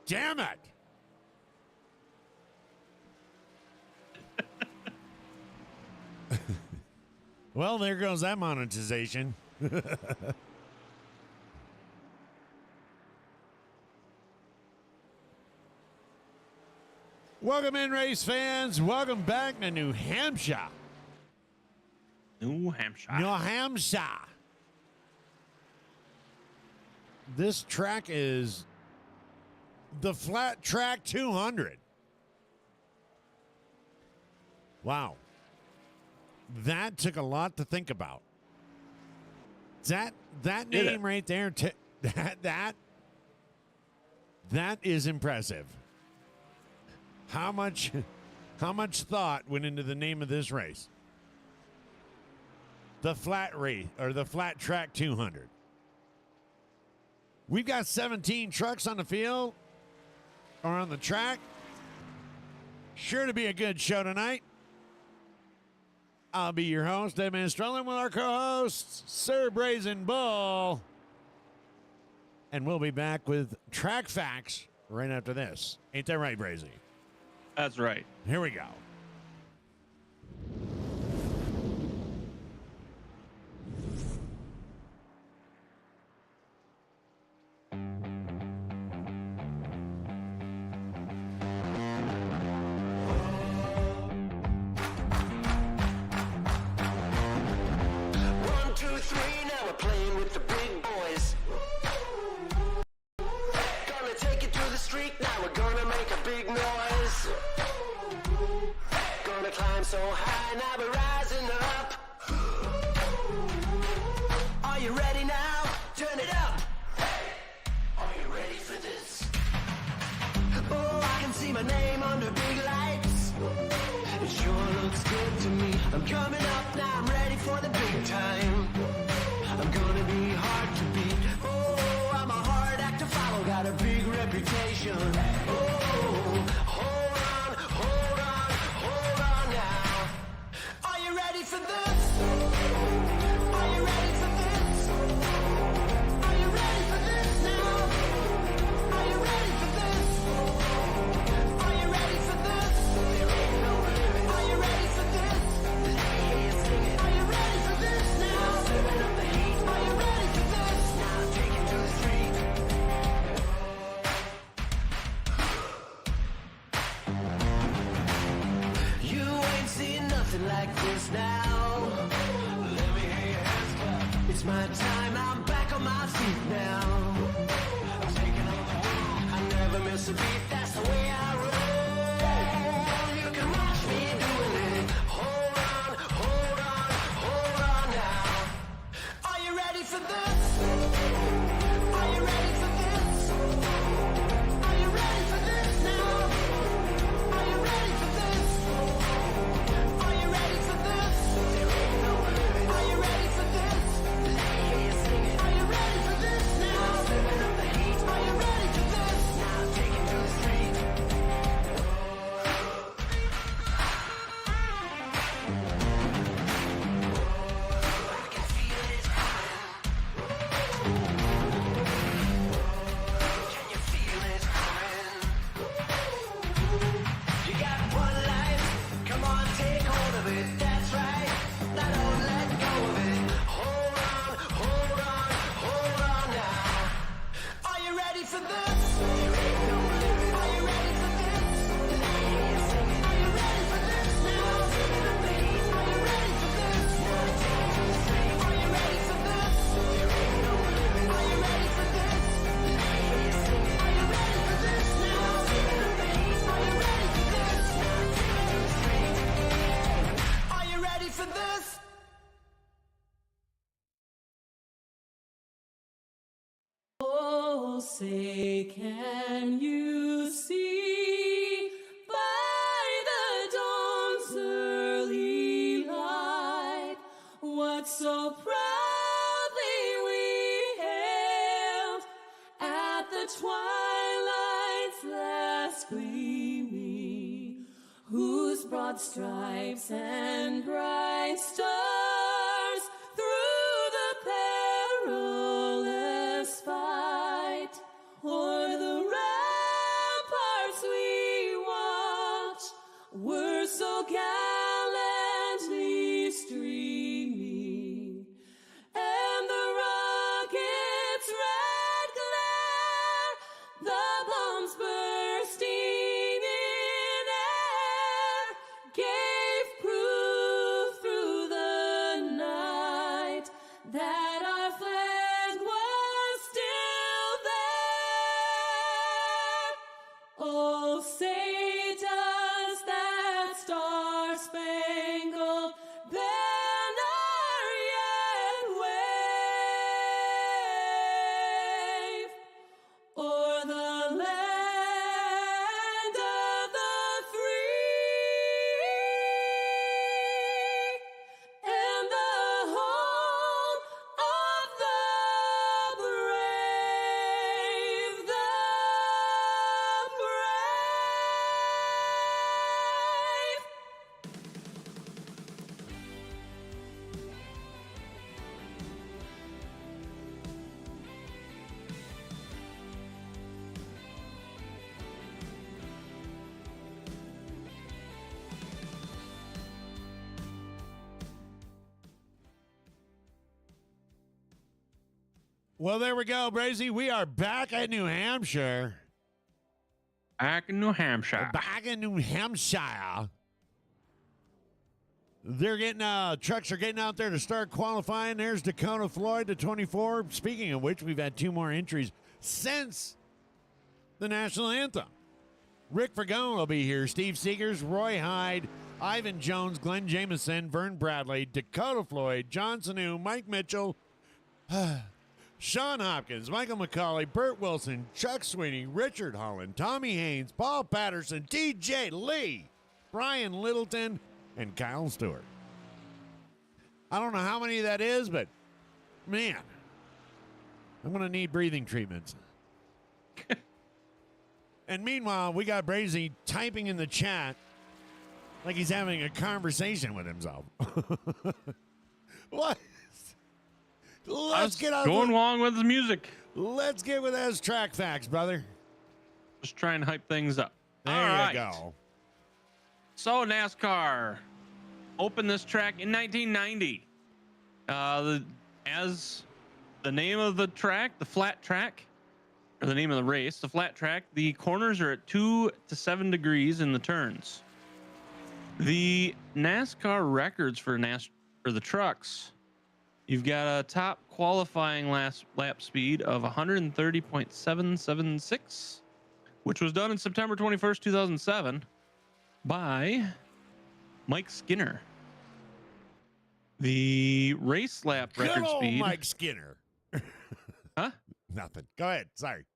damn it. Well, there goes that monetization. Welcome in, race fans. Welcome back to New Hampshire. New Hampshire. New Hampshire. This track is the Flat Track 200. Wow. That took a lot to think about. That name right there, that is impressive. How much thought went into the name of this race? The Flat Race, or the Flat Track 200. We've got 17 trucks on the field or on the track. Sure to be a good show tonight. I'll be your host, Edmund Strolling, with our co-hosts, Sir Brazen Bull. And we'll be back with track facts right after this. Ain't that right, Brazy? That's right. Here we go. So high, now we're rising up. Are you ready now? Turn it up. Hey, are you ready for this? Oh, I can see my name under big lights. It sure looks good to me. I'm coming up now, I'm ready for the big time. I'm gonna be hard to beat. Oh, I'm a hard act to follow, got a big reputation. Oh, hold on, hold on, hold on now. Are you ready for this? Are you ready for this? Are you ready for this now? Are you ready for this? Are you ready for this? Are you ready for this? Are you ready for this now? Are you ready for this? Now take it to the street. You ain't seen nothing like this now. Let me hear your hands clap. It's my time, I'm back on my feet now. I'm taking on the world. I never miss a beat, that's the way I roll. You can watch me doing it. Hold on, hold on, hold on now. Are you ready for this? Are you ready for this? Are you ready for this now? Are you ready for this? Are you ready for this? Are you ready for this? Are you ready for this now? Are you ready for this? Now take it to the street. I can feel it coming. Can you feel it coming? You got one life, come on, take hold of it. That's right, now don't let go of it. Hold on, hold on, hold on now. Are you ready for this? Are you ready for this? Are you ready for this now? Are you ready for this? Are you ready for this? Are you ready for this? Are you ready for this now? Are you ready for this? Are you ready for this? Oh, say, can you see by the dawn's early light what so proudly we hailed at the twilight's last gleaming, whose broad stripes and bright stars through the perilous fight o'er the Well, there we go, Brazy. We are back at New Hampshire. Back in New Hampshire. Back in New Hampshire. They're getting trucks are getting out there to start qualifying. There's Dakota Floyd to 24. Speaking of which, we've had 2 more entries since the national anthem. Rick Fergone will be here. Steve Seegers, Roy Hyde, Ivan Jones, Glenn Jameson, Vern Bradley, Dakota Floyd, John Sanu, Mike Mitchell, Sean Hopkins, Michael McCauley, Burt Wilson, Chuck Sweeney, Richard Holland, Tommy Haynes, Paul Patterson, TJ Lee, Brian Littleton, and Kyle Stewart. I don't know how many that is, but man, I'm going to need breathing treatments. And meanwhile, we got Brazy typing in the chat like he's having a conversation with himself. What? Let's get on going along with the music. Let's get with those track facts, brother. Just trying to hype things up. There All you right. go. So NASCAR opened this track in 1990. As the name of the track, the flat track, or the name of the race, the flat track, the corners are at 2 to 7 degrees in the turns. The NASCAR records for the trucks, you've got a top qualifying lap speed of 130.776, which was done in September 21st, 2007 by Mike Skinner. The race lap record Good old speed. Mike Skinner. Huh? Nothing. Go ahead. Sorry.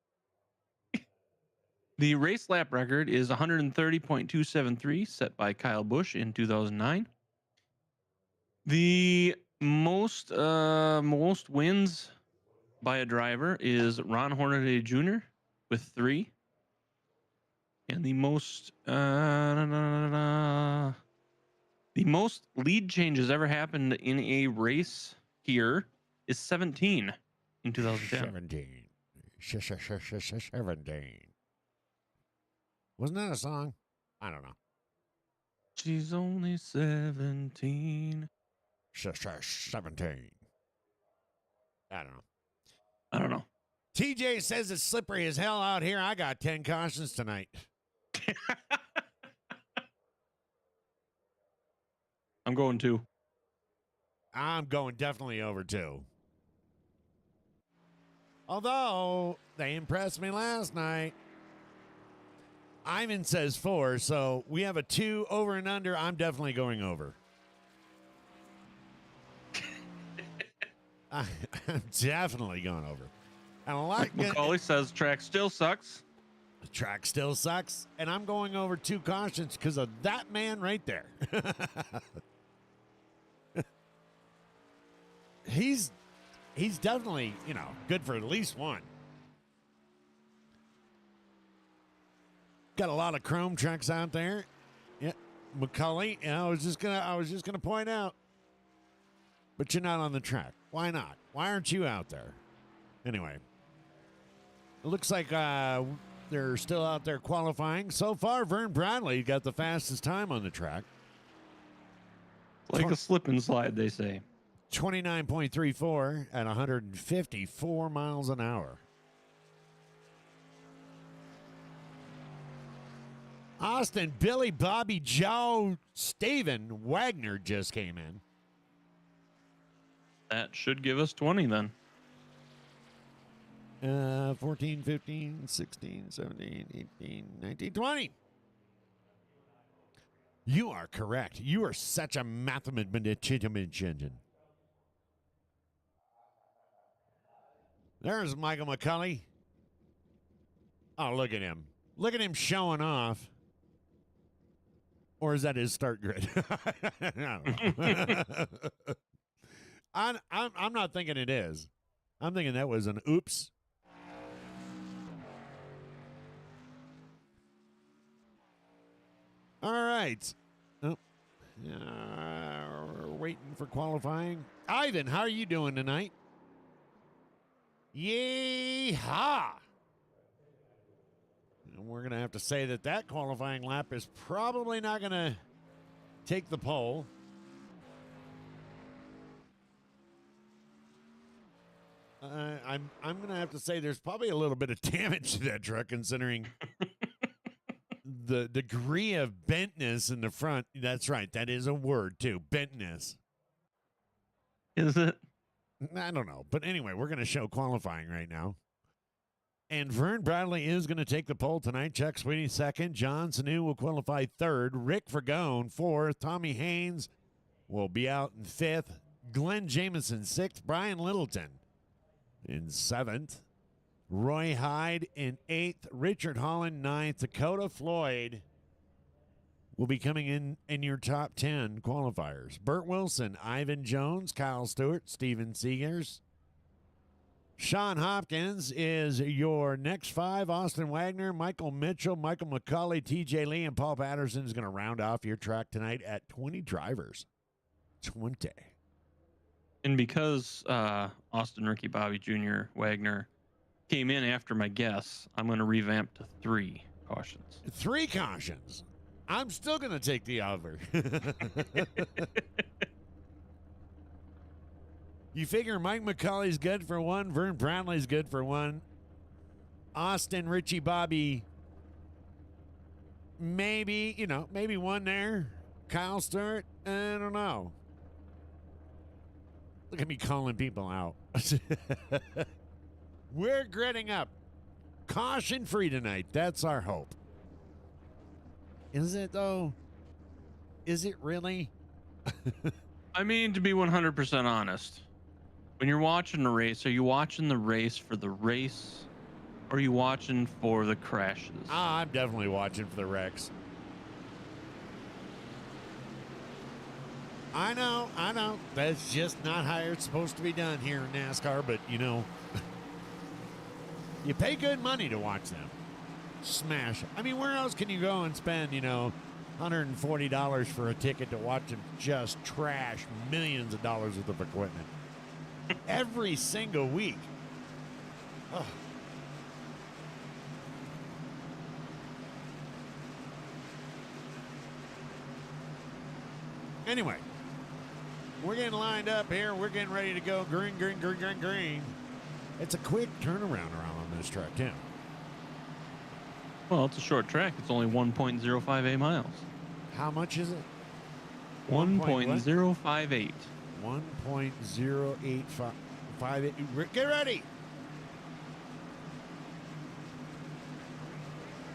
The race lap record is 130.273, set by Kyle Busch in 2009. The most wins by a driver is Ron Hornaday Jr. with 3. And the most lead changes ever happened in a race here is 17 in 2010. 17. Wasn't that a song? I don't know. She's only 17. 17. I I don't know. TJ says it's slippery as hell out here. I got 10 cautions tonight. I'm going 2. I'm going definitely over 2. Although they impressed me last night. Ivan says 4, so we have a 2 over and under. I'm definitely going over. I'm definitely going over. And a lot. McCauley says track still sucks. The track still sucks, and I'm going over 2 cautions because of that man right there. He's definitely, good for at least 1. Got a lot of chrome trucks out there. Yeah, McCauley. I was just gonna point out, but you're not on the track. Why not? Why aren't you out there? Anyway, it looks like they're still out there qualifying. So far, Vern Bradley got the fastest time on the track. Like a slip and slide, they say. 29.34 at 154 miles an hour. Austin, Billy, Bobby, Joe, Steven, Wagner just came in. That should give us 20 then. 14, 15, 16, 17, 18, 19, 20. You are correct. You are such a mathematician. There's Michael McCauley. Oh, look at him. Look at him showing off. Or is that his start grid? I don't know. I'm not thinking it is. I'm thinking that was an oops. All right. Oh, we're waiting for qualifying. Ivan, how are you doing tonight? Yee-haw! And we're going to have to say that qualifying lap is probably not going to take the pole. I'm gonna have to say there's probably a little bit of damage to that truck considering the degree of bentness in the front. That's right. That is a word too. Bentness. Is it? I don't know. But anyway, we're gonna show qualifying right now. And Vern Bradley is going to take the pole tonight. Chuck Sweeney second. John Sanu will qualify third. Rick Fragone fourth. Tommy Haynes will be out in fifth. Glenn Jameson sixth. Brian Littleton in seventh. Roy Hyde in eighth. Richard Holland ninth. Dakota Floyd will be coming in your top 10 qualifiers. Burt Wilson, Ivan Jones, Kyle Stewart, Steven Seegers. Sean Hopkins is your next five. Austin Wagner, Michael Mitchell, Michael McCauley, TJ Lee, and Paul Patterson is going to round off your track tonight at 20 drivers. 20. And because Austin, Ricky, Bobby Jr., Wagner came in after my guess, I'm going to revamp to 3 cautions. 3 cautions. I'm still going to take the over. You figure Mike McCauley's good for 1, Vern Bradley's good for 1, Austin, Richie, Bobby, maybe 1 there. Kyle Stewart, I don't know. Look at me calling people out. We're gritting up. Caution free tonight. That's our hope. Is it, though? Is it really? I mean, to be 100% honest, when you're watching a race, are you watching the race for the race, or are you watching for the crashes? I'm definitely watching for the wrecks. I know. That's just not how it's supposed to be done here in NASCAR, but, you pay good money to watch them smash. I mean, where else can you go and spend, $140 for a ticket to watch them just trash millions of dollars worth of equipment? Every single week. Oh. Anyway, we're getting lined up here. We're getting ready to go green, green, green, green, green. It's a quick turnaround around on this track, too. Well, it's a short track. It's only 1.058 miles. How much is it? 1.058. 1.085. Get ready.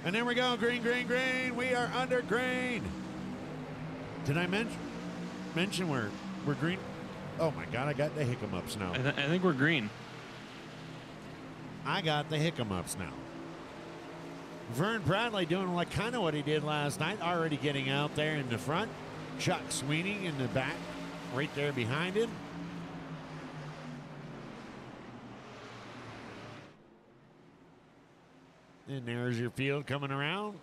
And there we go. Green, green, green. We are under green. Did I mention we're green? Oh, my God. I got the hiccups now. I think we're green. I got the hiccups now. Vern Bradley doing kind of what he did last night, already getting out there in the front. Chuck Sweeney in the back, right there behind him. And there's your field coming around.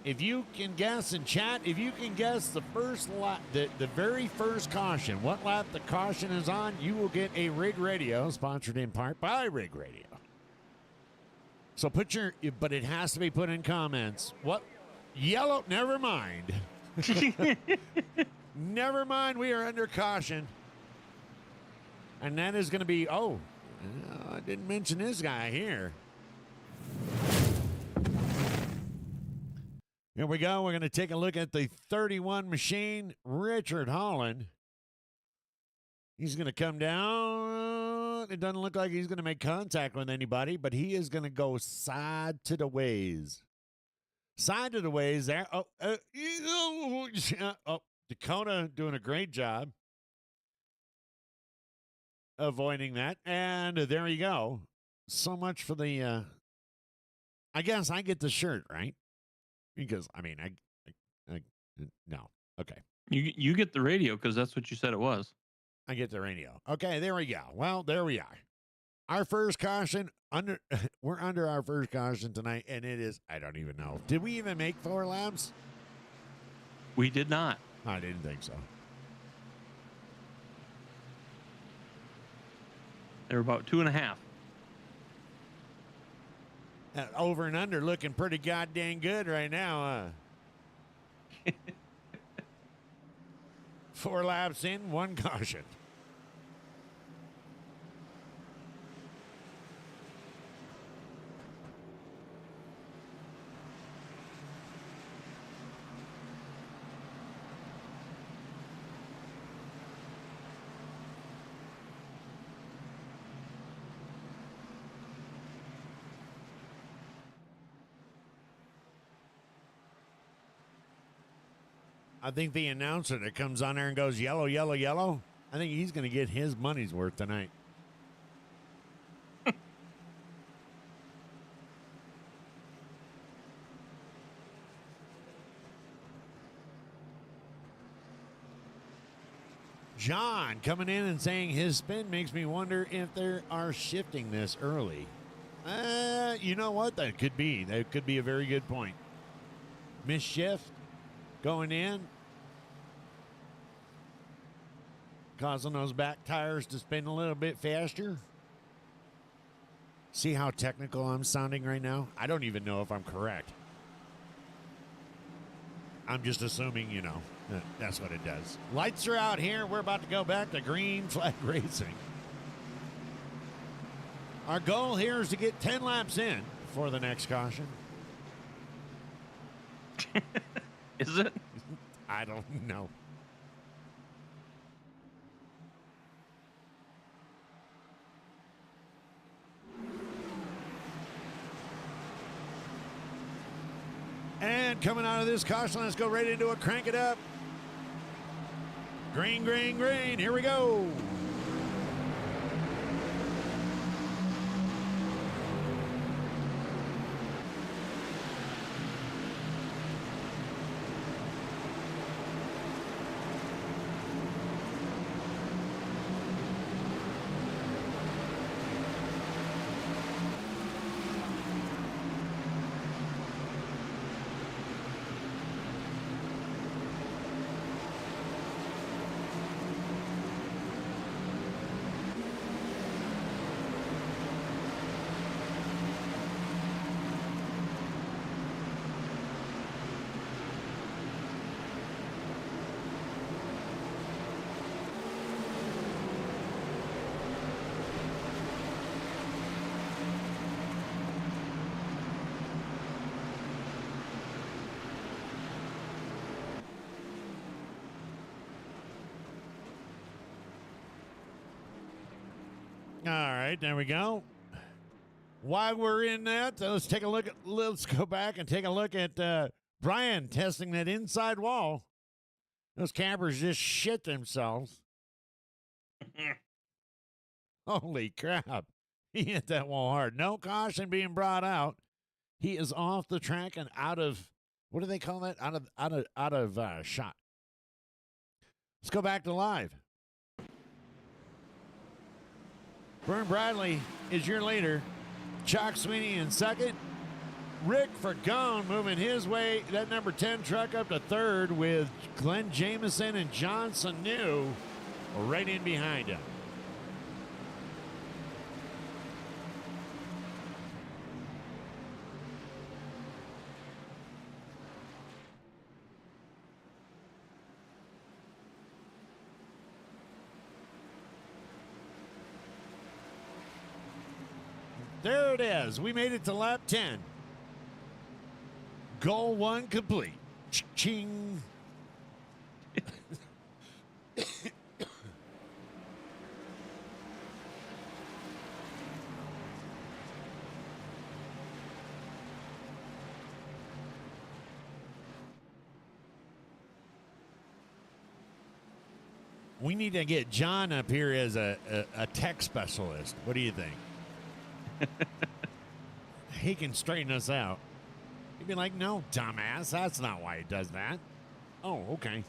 If you can guess in chat, if you can guess the first lap, the very first caution, what lap the caution is on, you will get a Rig Radio, sponsored in part by Rig Radio. So but it has to be put in comments. What? Yellow, never mind. Never mind, we are under caution. And that is going to be, I didn't mention this guy here. Here we go. We're going to take a look at the 31 machine, Richard Holland. He's going to come down. It doesn't look like he's going to make contact with anybody, but he is going to go side to the ways. Side to the ways there. Dakota doing a great job avoiding that. And there you go. So much for the, I guess I get the shirt, right? Because, I mean, I no. Okay. You get the radio because that's what you said it was. I get the radio. Okay, there we go. Well, there we are. Our first caution, we're under our first caution tonight, and it is, I don't even know. Did we even make 4 laps? We did not. I didn't think so. They're about 2.5. That over and under looking pretty goddamn good right now. 4 laps in, 1 caution. I think the announcer that comes on there and goes yellow, yellow, yellow, I think he's going to get his money's worth tonight. John coming in and saying his spin makes me wonder if they are shifting this early. You know what? That could be. That could be a very good point. Misshift going in, causing those back tires to spin a little bit faster. See how technical I'm sounding right now? I don't even know if I'm correct. I'm just assuming, you know, that's what it does. Lights are out here. We're about to go back to green flag racing. Our goal here is to get 10 laps in for the next caution. Is it? I don't know. And coming out of this caution, let's go right into it. Crank it up. Green, green, green. Here we go. All right, there we go. While we're in that, let's take a look at. Let's go back and take a look at Brian testing that inside wall. Those campers just shit themselves. Holy crap! He hit that wall hard. No caution being brought out. He is off the track and out of, what do they call that? Out of shot. Let's go back to live. Vern Bradley is your leader. Chalk Sweeney in second. Rick Fergone moving his way. That number 10 truck up to third with Glenn Jameson and Johnson New right in behind him. There it is. We made it to lap 10. Goal 1 complete. Ching. We need to get John up here as a tech specialist. What do you think? He can straighten us out. He'd be like, no, dumbass, that's not why he does that. Oh, okay.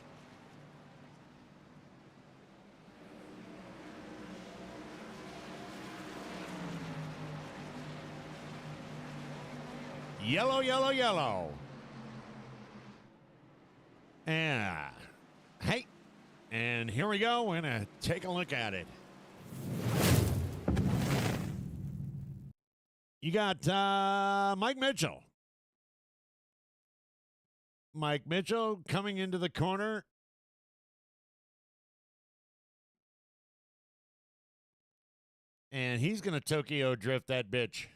Yellow, yellow, yellow. And hey, and here we go. We're going to take a look at it. You got Mike Mitchell. Mike Mitchell coming into the corner. And he's going to Tokyo drift that bitch.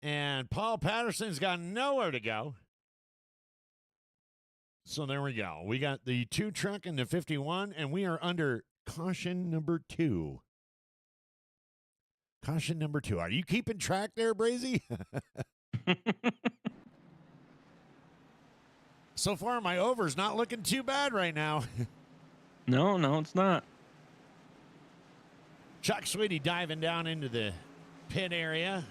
And Paul Patterson's got nowhere to go. So there we go. We got the 2 truck and the 51, and we are under caution number 2. Caution number 2. Are you keeping track there, Brazy? So far, my over's not looking too bad right now. No, it's not. Chuck Sweetie diving down into the pit area.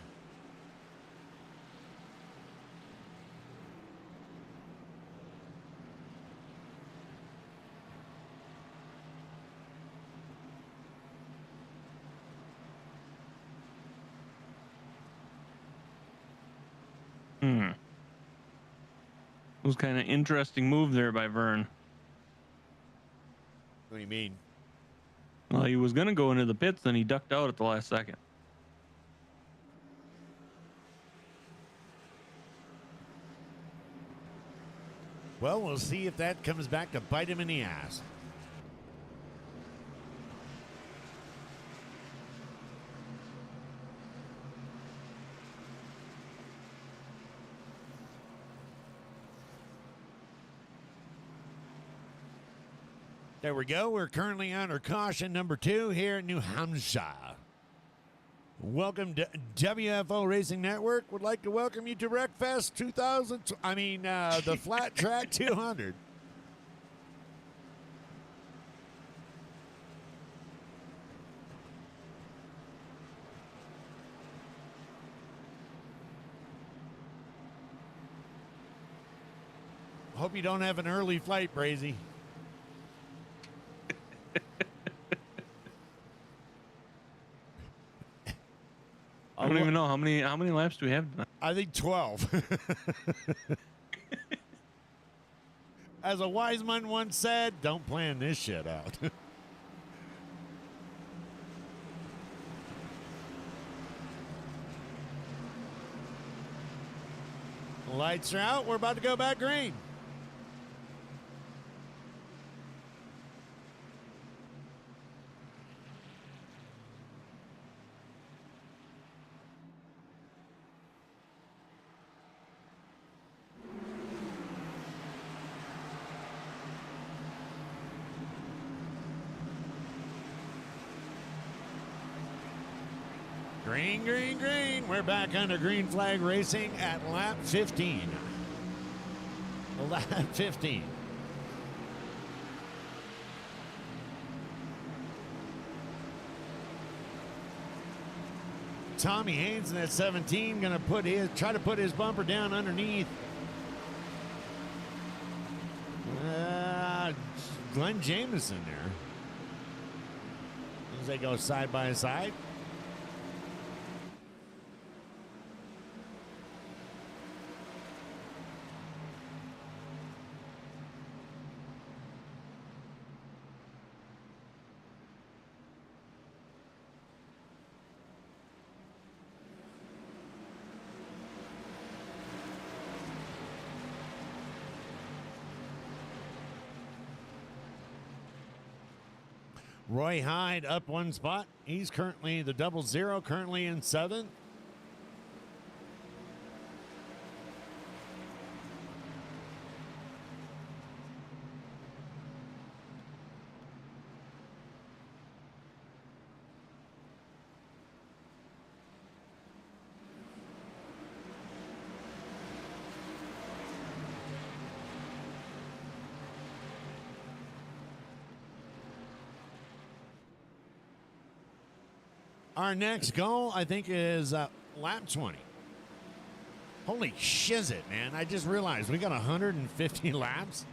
It was kind of interesting move there by Vern. What do you mean? Well, he was going to go into the pits, then he ducked out at the last second. Well, we'll see if that comes back to bite him in the ass. There we go. We're currently under caution number 2 here in New Hampshire. Welcome to WFO Racing Network. Would like to welcome you to Wreckfest 2000. The Flat Track 200. Hope you don't have an early flight, Brazy. I don't even know how many laps do we have tonight? I think 12. As a wise man once said, don't plan this shit out. Lights are out. We're about to go back green. Green, green, green. We're back under green flag racing at lap 15. Lap 15. Tommy Haynes in that 17 going to try to put his bumper down underneath. Glenn Jameson there. As they go side by side. Roy Hyde up one spot. He's currently the 00, currently in 7th. Our next goal, I think, is lap 20. Holy shizzit, man. I just realized we got 150 laps.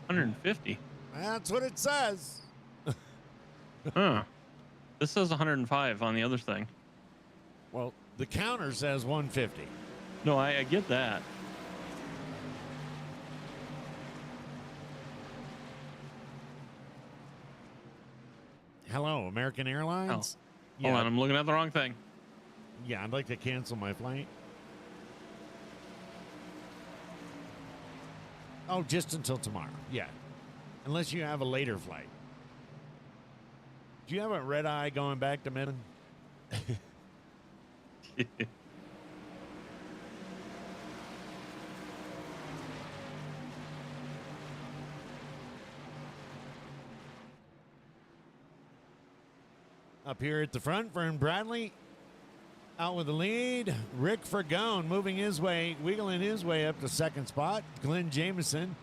150? That's what it says. Huh. This says 105 on the other thing. Well, the counter says 150. No, I get that. Hello, American Airlines. Hold on, I'm looking at the wrong thing. Yeah, I'd like to cancel my flight. Oh, just until tomorrow. Yeah. Unless you have a later flight. Do you have a red eye going back to Midland? Up here at the front, Vern Bradley out with the lead. Rick Fergone moving his way, wiggling his way up to second spot. Glenn Jameson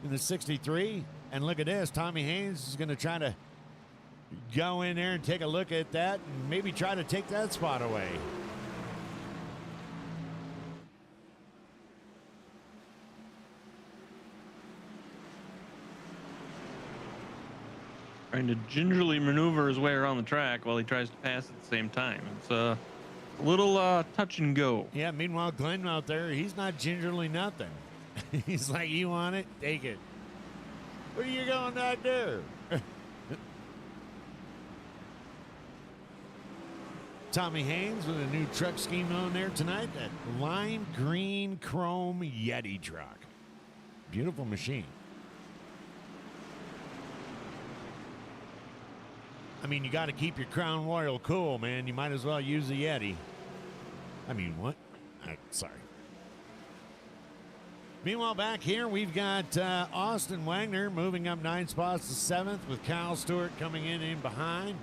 in the 63. And look at this. Tommy Haynes is going to try to go in there and take a look at that and maybe try to take that spot away. Trying to gingerly maneuver his way around the track while he tries to pass at the same time. It's a little touch and go. Yeah, meanwhile, Glenn out there, he's not gingerly nothing. He's like, you want it? Take it. What are you going to do? Tommy Haynes with a new truck scheme on there tonight. That lime green chrome Yeti truck. Beautiful machine. I mean, you got to keep your Crown Royal cool, man. You might as well use the Yeti. I mean, what? Sorry. Meanwhile, back here, we've got Austin Wagner moving up 9 spots to 7th with Kyle Stewart coming in behind.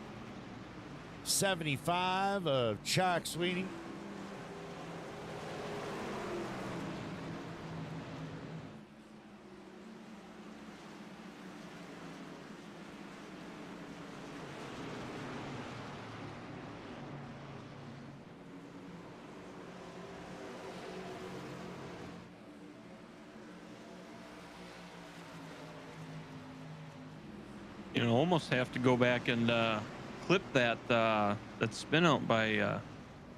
75 of Chuck Sweeting. You know, almost have to go back and clip that spin out by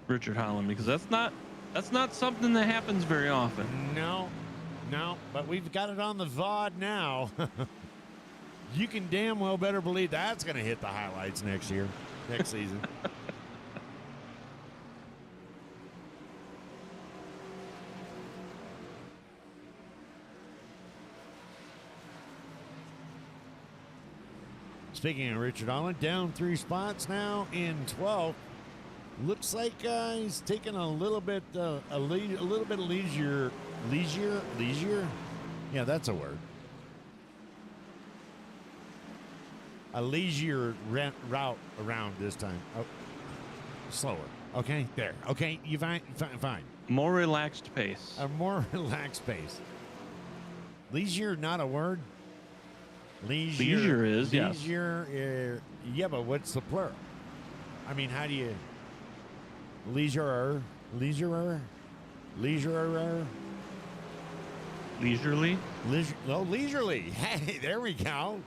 Richard Holland, because that's not something that happens very often. No, but we've got it on the VOD now. You can damn well better believe that's going to hit the highlights next season. Speaking of Richard Holland, down 3 spots now in 12th. Looks like he's taking a little bit of leisure. Yeah, that's a word. A leisure route around this time. Oh, slower. Okay, there. Okay, you fine. More relaxed pace. A more relaxed pace. Leisure, not a word. Leisure is, yes. Leisure, yeah, but what's the plural? I mean, how do you... Leisurely? Leisurely. Hey, there we go.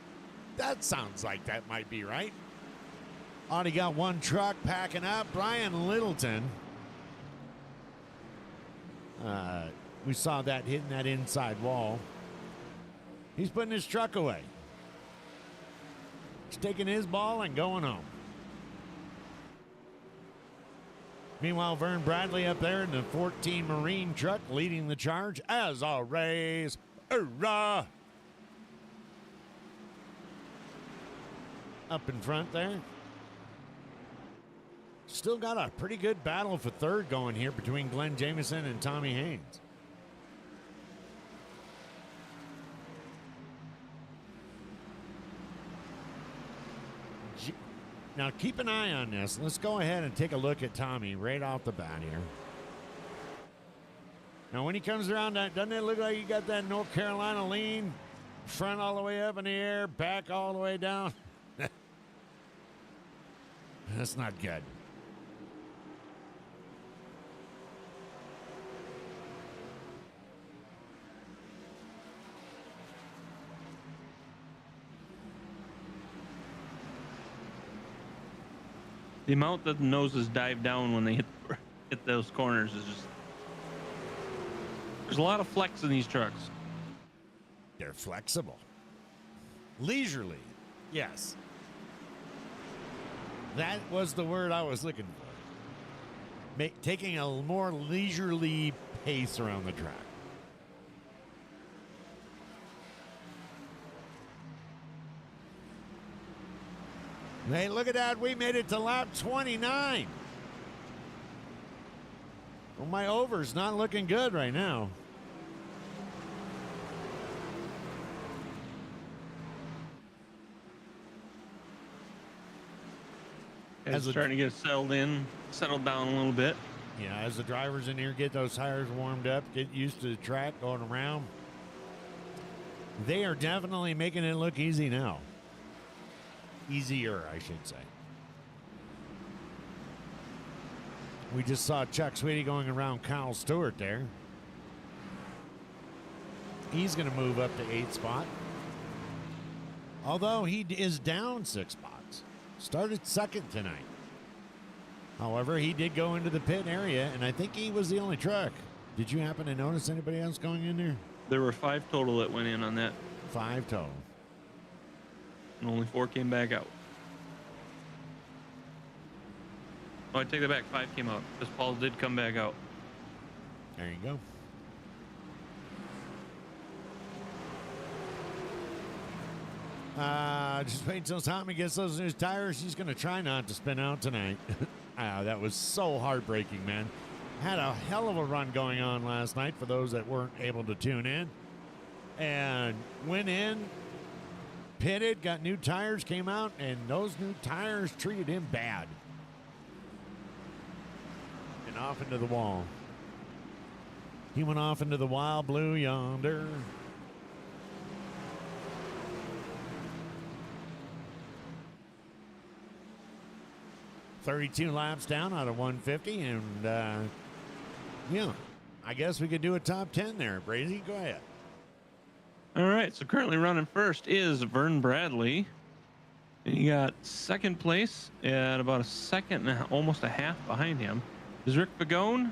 That sounds like that might be right. Already got one truck packing up. Brian Littleton. We saw that hitting that inside wall. He's putting his truck away. He's taking his ball and going home. Meanwhile, Vern Bradley up there in the 14 Marine truck leading the charge, as always. Hoorah! Up in front there. Still got a pretty good battle for third going here between Glenn Jameson and Tommy Haynes. Now, keep an eye on this. Let's go ahead and take a look at Tommy right off the bat here. Now, when he comes around, doesn't it look like you got that North Carolina lean? Front all the way up in the air, back all the way down. That's not good. The amount that the noses dive down when they hit those corners is just... There's a lot of flex in these trucks. They're flexible. Leisurely, yes. That was the word I was looking for. Taking a more leisurely pace around the track. Hey, look at that. We made it to lap 29. Well, my over's not looking good right now. It's starting to get settled down a little bit. Yeah, as the drivers in here get those tires warmed up, get used to the track going around, they are definitely making it look easy now. Easier, I should say. We just saw Chuck Sweetie going around Kyle Stewart there. He's going to move up to 8th spot. Although he is down 6 spots. Started second tonight. However, he did go into the pit area, and I think he was the only truck. Did you happen to notice anybody else going in there? There were 5 total that went in on that. 5 total. And only 4 came back out. Oh, I take that back. 5 came out because Paul did come back out. There you go. Just wait until Tommy gets those new tires. He's going to try not to spin out tonight. That was so heartbreaking, man. Had a hell of a run going on last night for those that weren't able to tune in. And went in, pitted, got new tires, came out, and those new tires treated him bad. And off into the wall. He went off into the wild blue yonder. $32 laps down out of 150, and yeah, I guess we could do a top 10 there. Brazy, go ahead. All right, so currently running first is Vern Bradley. And you got second place at about a second and almost a half behind him is Rick Pagone.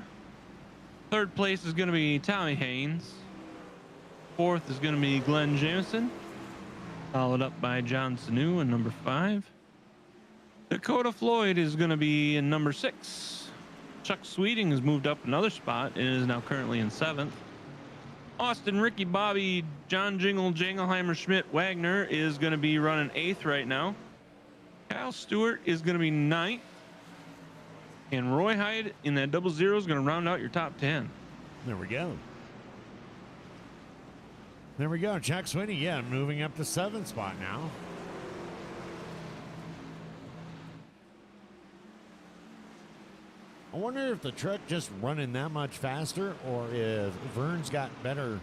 Third place is going to be Tommy Haynes. Fourth is going to be Glenn Jameson, followed up by John Sanu in number 5. Dakota Floyd is going to be in number 6. Chuck Sweeting has moved up another spot and is now currently in 7th. Austin, Ricky, Bobby, John Jingle, Jangleheimer, Schmidt, Wagner is going to be running 8th right now. Kyle Stewart is going to be 9th. And Roy Hyde in that 00 is going to round out your top 10. There we go. There we go. Chuck Sweeting, yeah, moving up to 7th spot now. I wonder if the truck just running that much faster or if Vern's got better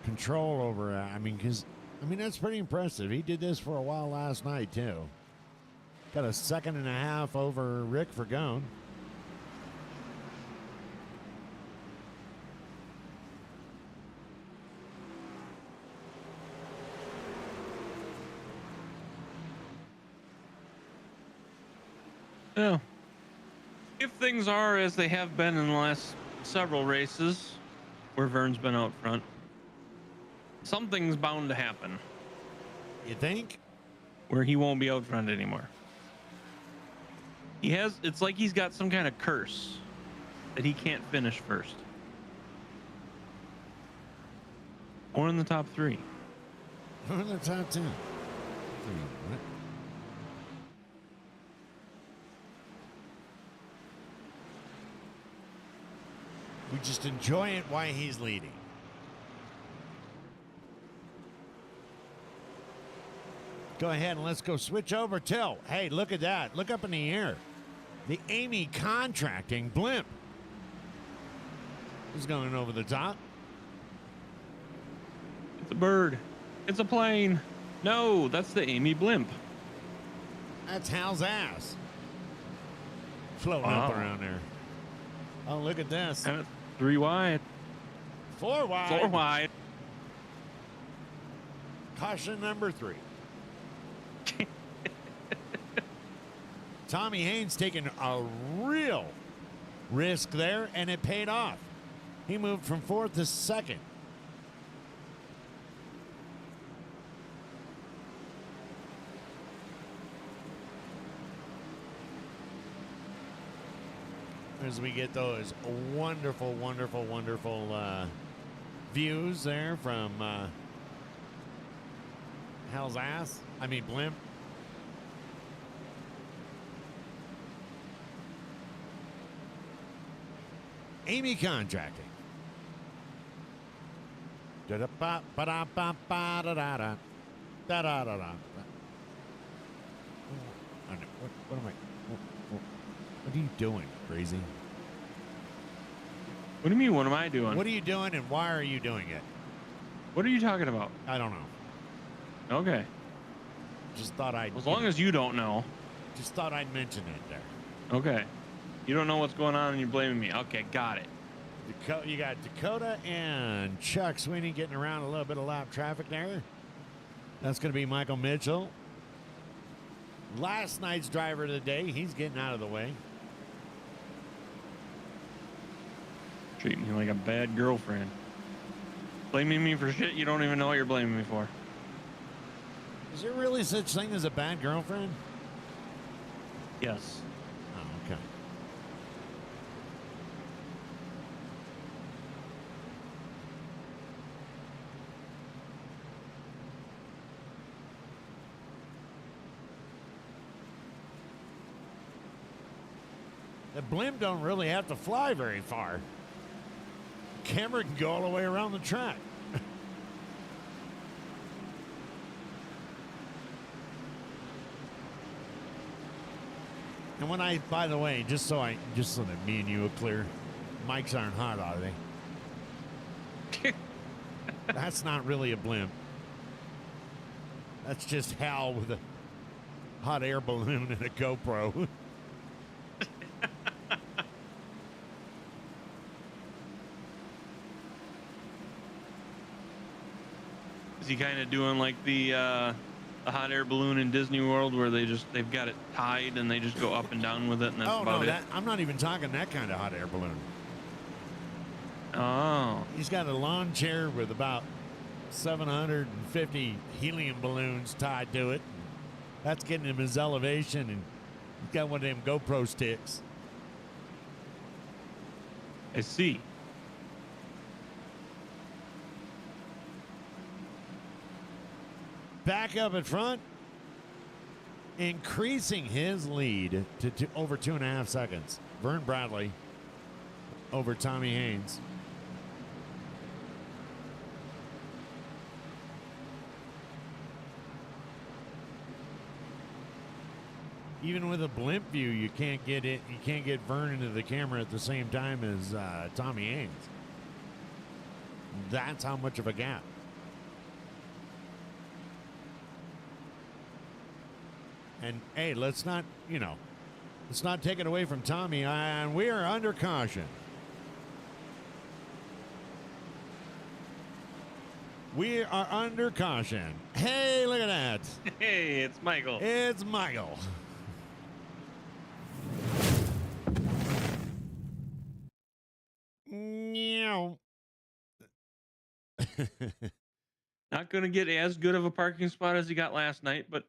control over it. I mean, that's pretty impressive. He did this for a while last night, too. Got a 1.5 seconds over Rick Vergone. Yeah. If things are as they have been in the last several races where Vern's been out front, something's bound to happen. You think? Where he won't be out front anymore. It's like he's got some kind of curse that he can't finish first. Or in the top 3. Or in the top 10. What? We just enjoy it while he's leading. Go ahead and let's go switch over till. Hey, look at that. Look up in the air. The Amy Contracting blimp is going over the top. It's a bird. It's a plane. No, that's the Amy blimp. That's Hal's ass. Floating up around there. Oh, look at this. And it's 3 wide. 4 wide. 4 wide. Caution number 3. Tommy Haynes taking a real risk there, and it paid off. He moved from 4th to 2nd. as we get those wonderful, wonderful, wonderful views there from Hell's Ass. I mean, Blimp. Amy Contracting. Da-da-ba-ba-da-ba-ba-da-da-da. Da-da-da-da. What am I? What are you doing, crazy? What do you mean, what am I doing? What are you doing and why are you doing it? What are you talking about? I don't know. Okay. Just thought I'd... As long as you don't know. Just thought I'd mention it there. Okay. You don't know what's going on and you're blaming me. Okay, got it. You got Dakota and Chuck Sweeney getting around a little bit of lap traffic there. That's going to be Michael Mitchell. Last night's driver of the day. He's getting out of the way. Treating me like a bad girlfriend. Blaming me for shit you don't even know what you're blaming me for. Is there really such thing as a bad girlfriend? Yes. Oh, okay. The blimp don't really have to fly very far. The camera can go all the way around the track. And when I, by the way, just so that me and you are clear, mics aren't hot, are they? That's not really a blimp. That's just Hal with a hot air balloon and a GoPro. Is he kind of doing like the hot air balloon in Disney World where they've got it tied and they just go up and down with it and that's about it? I'm not even talking that kind of hot air balloon. Oh. He's got a lawn chair with about 750 helium balloons tied to it. That's getting him his elevation, and he's got one of them GoPro sticks. I see. Back up in front, increasing his lead to over 2.5 seconds. Vern Bradley over Tommy Haynes. Even with a blimp view, you can't get it. You can't get Vern into the camera at the same time as Tommy Haynes. That's how much of a gap. And hey, let's not take it away from Tommy. And we are under caution. We are under caution. Hey, look at that. Hey, it's Michael. It's Michael. Meow. Not going to get as good of a parking spot as he got last night, but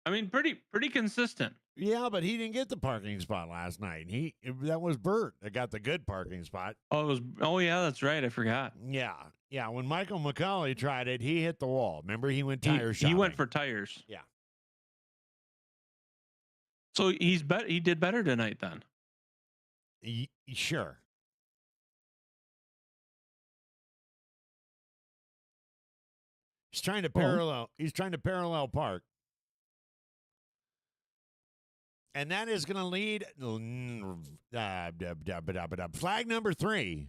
I mean, pretty consistent. Yeah, but he didn't get the parking spot last night. That was Bert that got the good parking spot. Oh yeah, that's right. I forgot. Yeah. When Michael McCauley tried it, he hit the wall. Remember, he went tire shopping. He went for tires. Yeah. So he did better tonight then. Sure. He's trying to parallel. He's trying to parallel park. And that is going to lead flag number 3.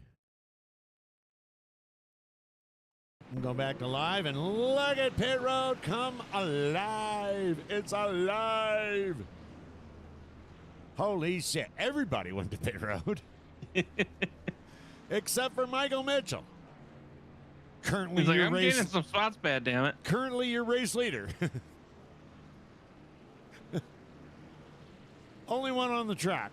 Go back to live and look at pit road come alive. It's alive. Holy shit. Everybody went to pit road. Except for Michael Mitchell. Currently, he's like, I'm gaining some spots, bad damn it. Currently your race leader. Only one on the track.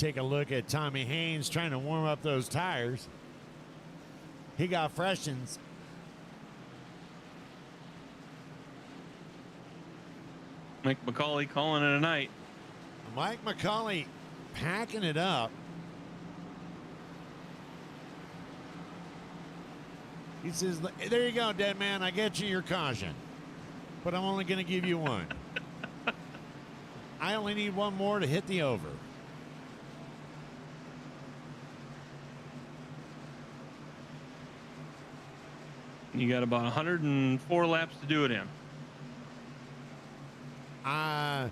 take a look at Tommy Haynes trying to warm up those tires. He got freshens. Mike McCauley calling it a night. Mike McCauley packing it up. He says, there you go, dead man. I get you your caution. But I'm only going to give you one. I only need one more to hit the over. You got about 104 laps to do it in. I'm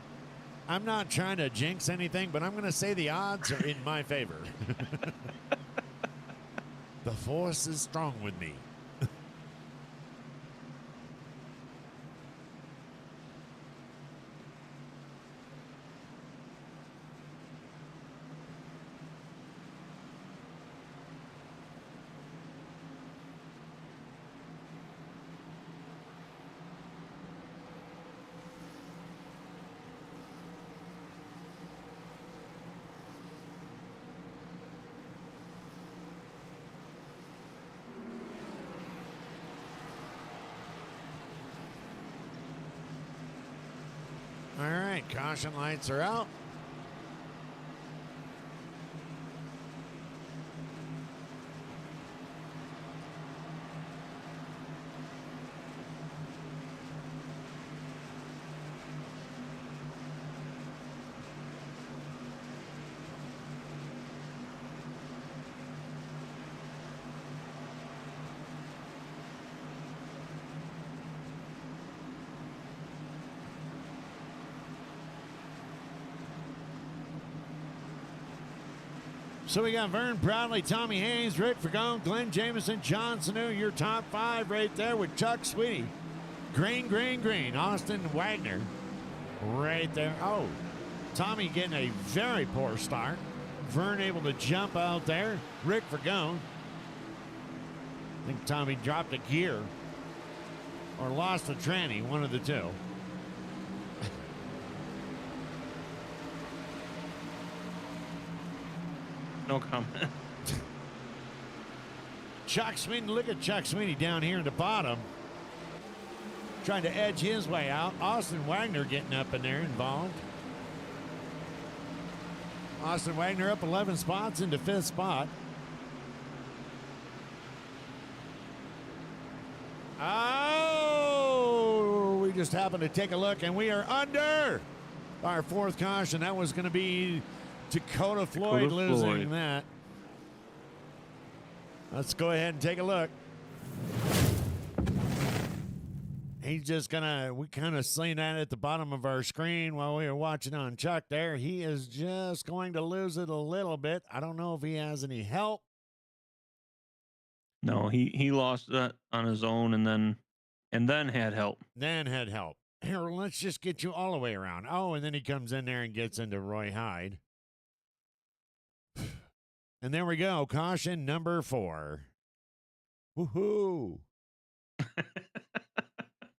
not trying to jinx anything, but I'm going to say the odds are in my favor. The force is strong with me. All right, caution lights are out. So we got Vern Proudly, Tommy Haynes, Rick Fagone, Glenn Jameson, John Sanu, your top five right there with Chuck Sweetie. Green. Austin Wagner right there. Oh, Tommy getting a very poor start. Vern able to jump out there. Rick Fagone. I think Tommy dropped a gear or lost a tranny, one of the two. No comment. Chuck Sweeney, look at Chuck Sweeney down here in the bottom. Trying to edge his way out. Austin Wagner getting up in there involved. Austin Wagner up 11 spots into 5th spot. Oh, we just happened to take a look and we are under our 4th caution. That was going to be Dakota Floyd losing that. Let's go ahead and take a look. He's just gonna, we kind of seen that at the bottom of our screen while we were watching on Chuck there. He is just going to lose it a little bit. I don't know if he has any help. No, he lost that on his own and then had help. Here, let's just get you all the way around. Oh, and then he comes in there and gets into Roy Hyde. And there we go. Caution number 4. Woohoo.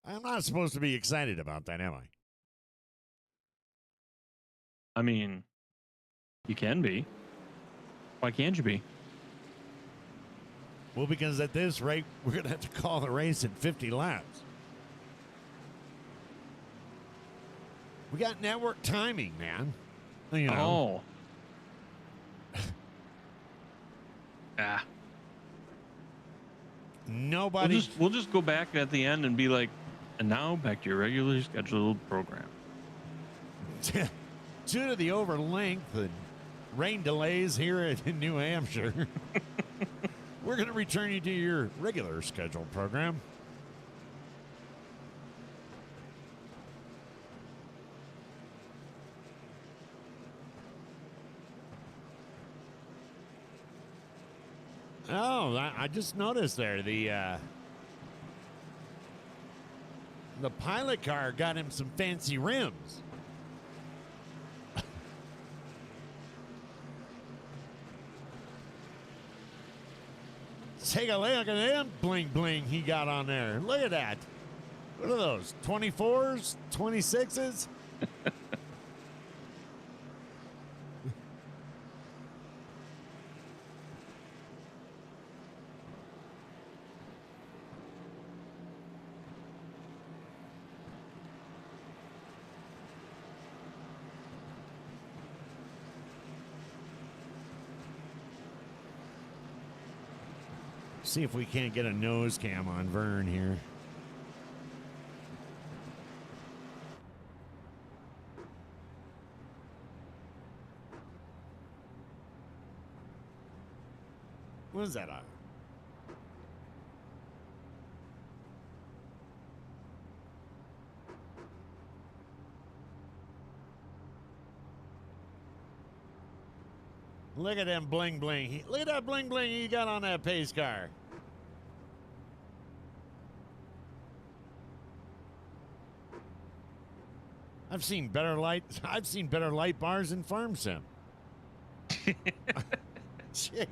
I'm not supposed to be excited about that, am I? I mean, you can be. Why can't you be? Well, because at this rate, we're going to have to call the race in 50 laps. We got network timing, man. You know. Oh. Ah. Nobody. We'll just go back at the end and be like, and now back to your regularly scheduled program. Due to the over length and rain delays here in New Hampshire, we're going to return you to your regular scheduled program. Oh, I just noticed there the pilot car got him some fancy rims. Take a look at them bling bling he got on there. Look at that. What are those? 24s? 26s? See if we can't get a nose cam on Vern here. What is that on? Look at them bling bling. Look at that bling bling you got on that pace car. I've seen better light bars in Farm Sim. Jeez.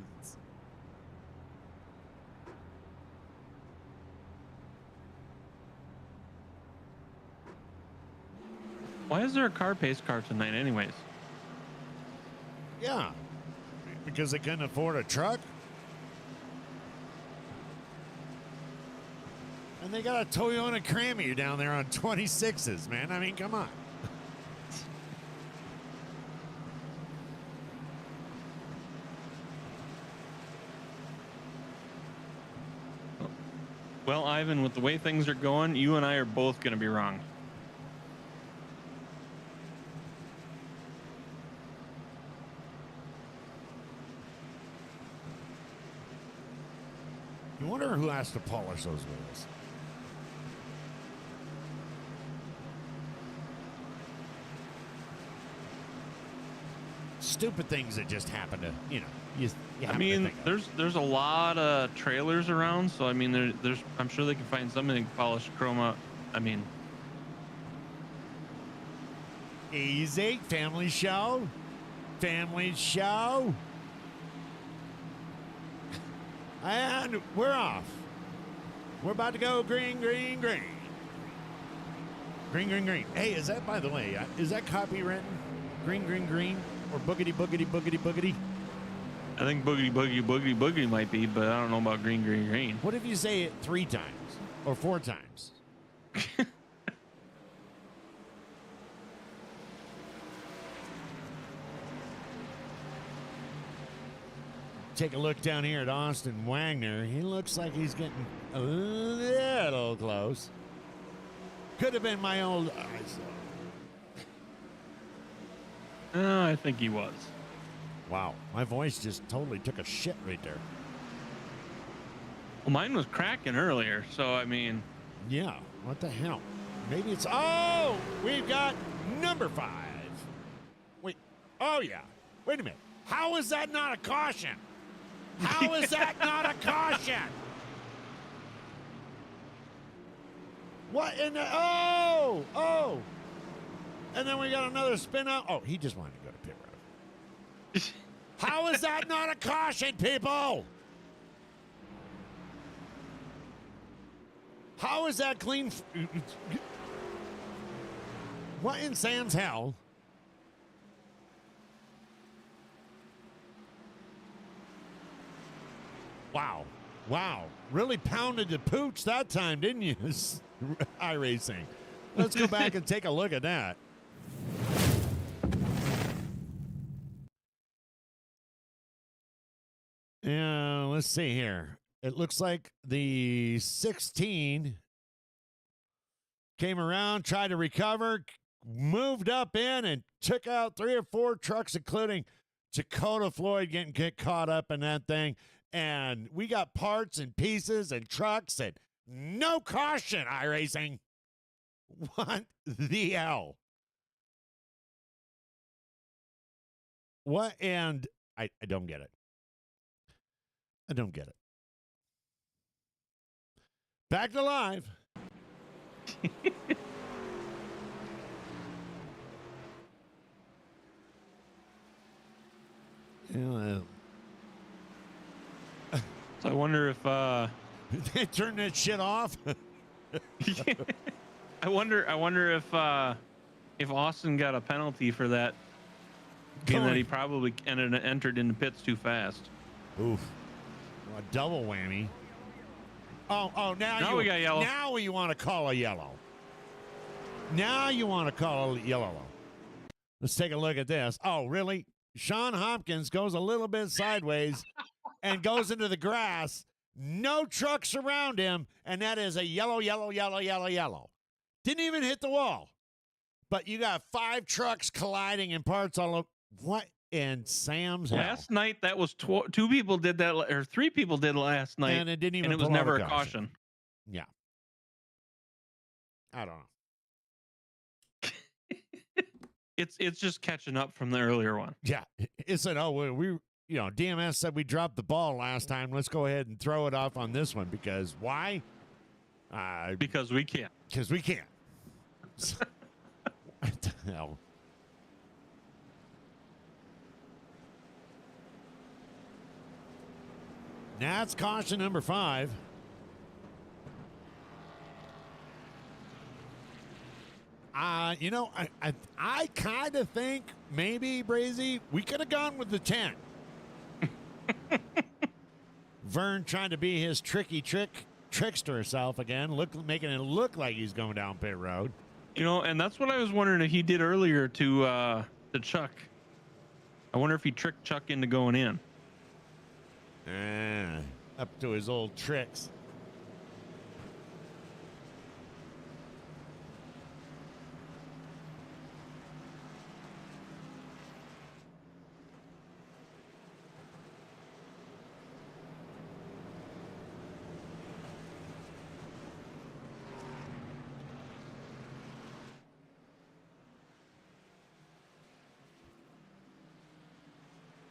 Why is there a car pace car tonight anyways? Yeah. Because they couldn't afford a truck. And they got a Toyota Camry down there on 26s, man. I mean, come on. Well, Ivan, with the way things are going, you and I are both going to be wrong. You wonder who has to polish those wheels. Stupid things that just happen to, you I mean, there's a lot of trailers around, so I mean, there's I'm sure they can find something to polish chroma. I mean, easy family show, and we're off. We're about to go green. Hey, is that, by the way, is that copywritten? Green, or boogity? I think boogity might be, but I don't know about green. What if you say it 3 times or 4 times? Take a look down here at Austin Wagner. He looks like he's getting a little close. Could have been my old eyes. I think he was. Wow, my voice just totally took a shit right there. Well, mine was cracking earlier, so I mean. Yeah, what the hell? Maybe it's, oh, we've got number 5. Wait, oh yeah, wait a minute. How is that not a caution? How is that not a caution? What in the, oh. And then we got another spin out. Oh, he just wanted to go to pit road. How is that not a caution, people? How is that clean? What in Sam's hell? Wow. Really pounded the pooch that time, didn't you? iRacing. Let's go back and take a look at that. Yeah, let's see here. It looks like the 16 came around, tried to recover, moved up in, and took out 3 or 4 trucks, including Dakota Floyd getting caught up in that thing. And we got parts and pieces and trucks and no caution, iRacing. What the hell? What? And I don't get it. I don't get it. Back to live. Yeah, so I wonder if they turn that shit off. I wonder if Austin got a penalty for that, being that he probably entered in the pits too fast. Oof. A double whammy. Oh, now we got yellow. Now you want to call a yellow. Now you want to call a yellow. Let's take a look at this. Oh, really? Sean Hopkins goes a little bit sideways and goes into the grass. No trucks around him, and that is a yellow, yellow, yellow, yellow, yellow. Didn't even hit the wall. But you got 5 trucks colliding and parts all over. What in Sam's hell? Last night, that was 2 people did that, or 3 people did last night, And it didn't even and it was pull out never a caution. Yeah. I don't know. It's just catching up from the earlier one. Yeah. It said, oh, we DMS said we dropped the ball last time. Let's go ahead and throw it off on this one because why? Because we can't. Because we can't. What the hell? That's caution number 5. I kind of think maybe, Brazy, we could have gone with the 10. Vern trying to be his trickster self again, making it look like he's going down pit road. And that's what I was wondering if he did earlier to Chuck. I wonder if he tricked Chuck into going in. Up to his old tricks.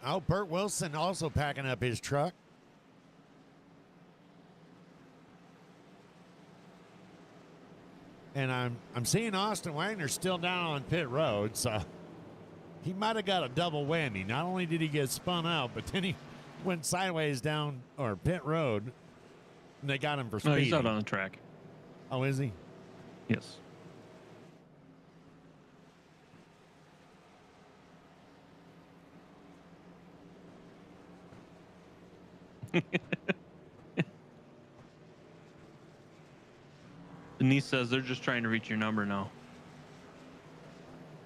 Oh, Burt Wilson also packing up his truck. And I'm seeing Austin Wagner still down on pit road, so he might have got a double whammy. Not only did he get spun out, but then he went sideways down or pit road, and they got him for speeding. No, he's out on the track. Oh, is he? Yes. Denise says they're just trying to reach your number now.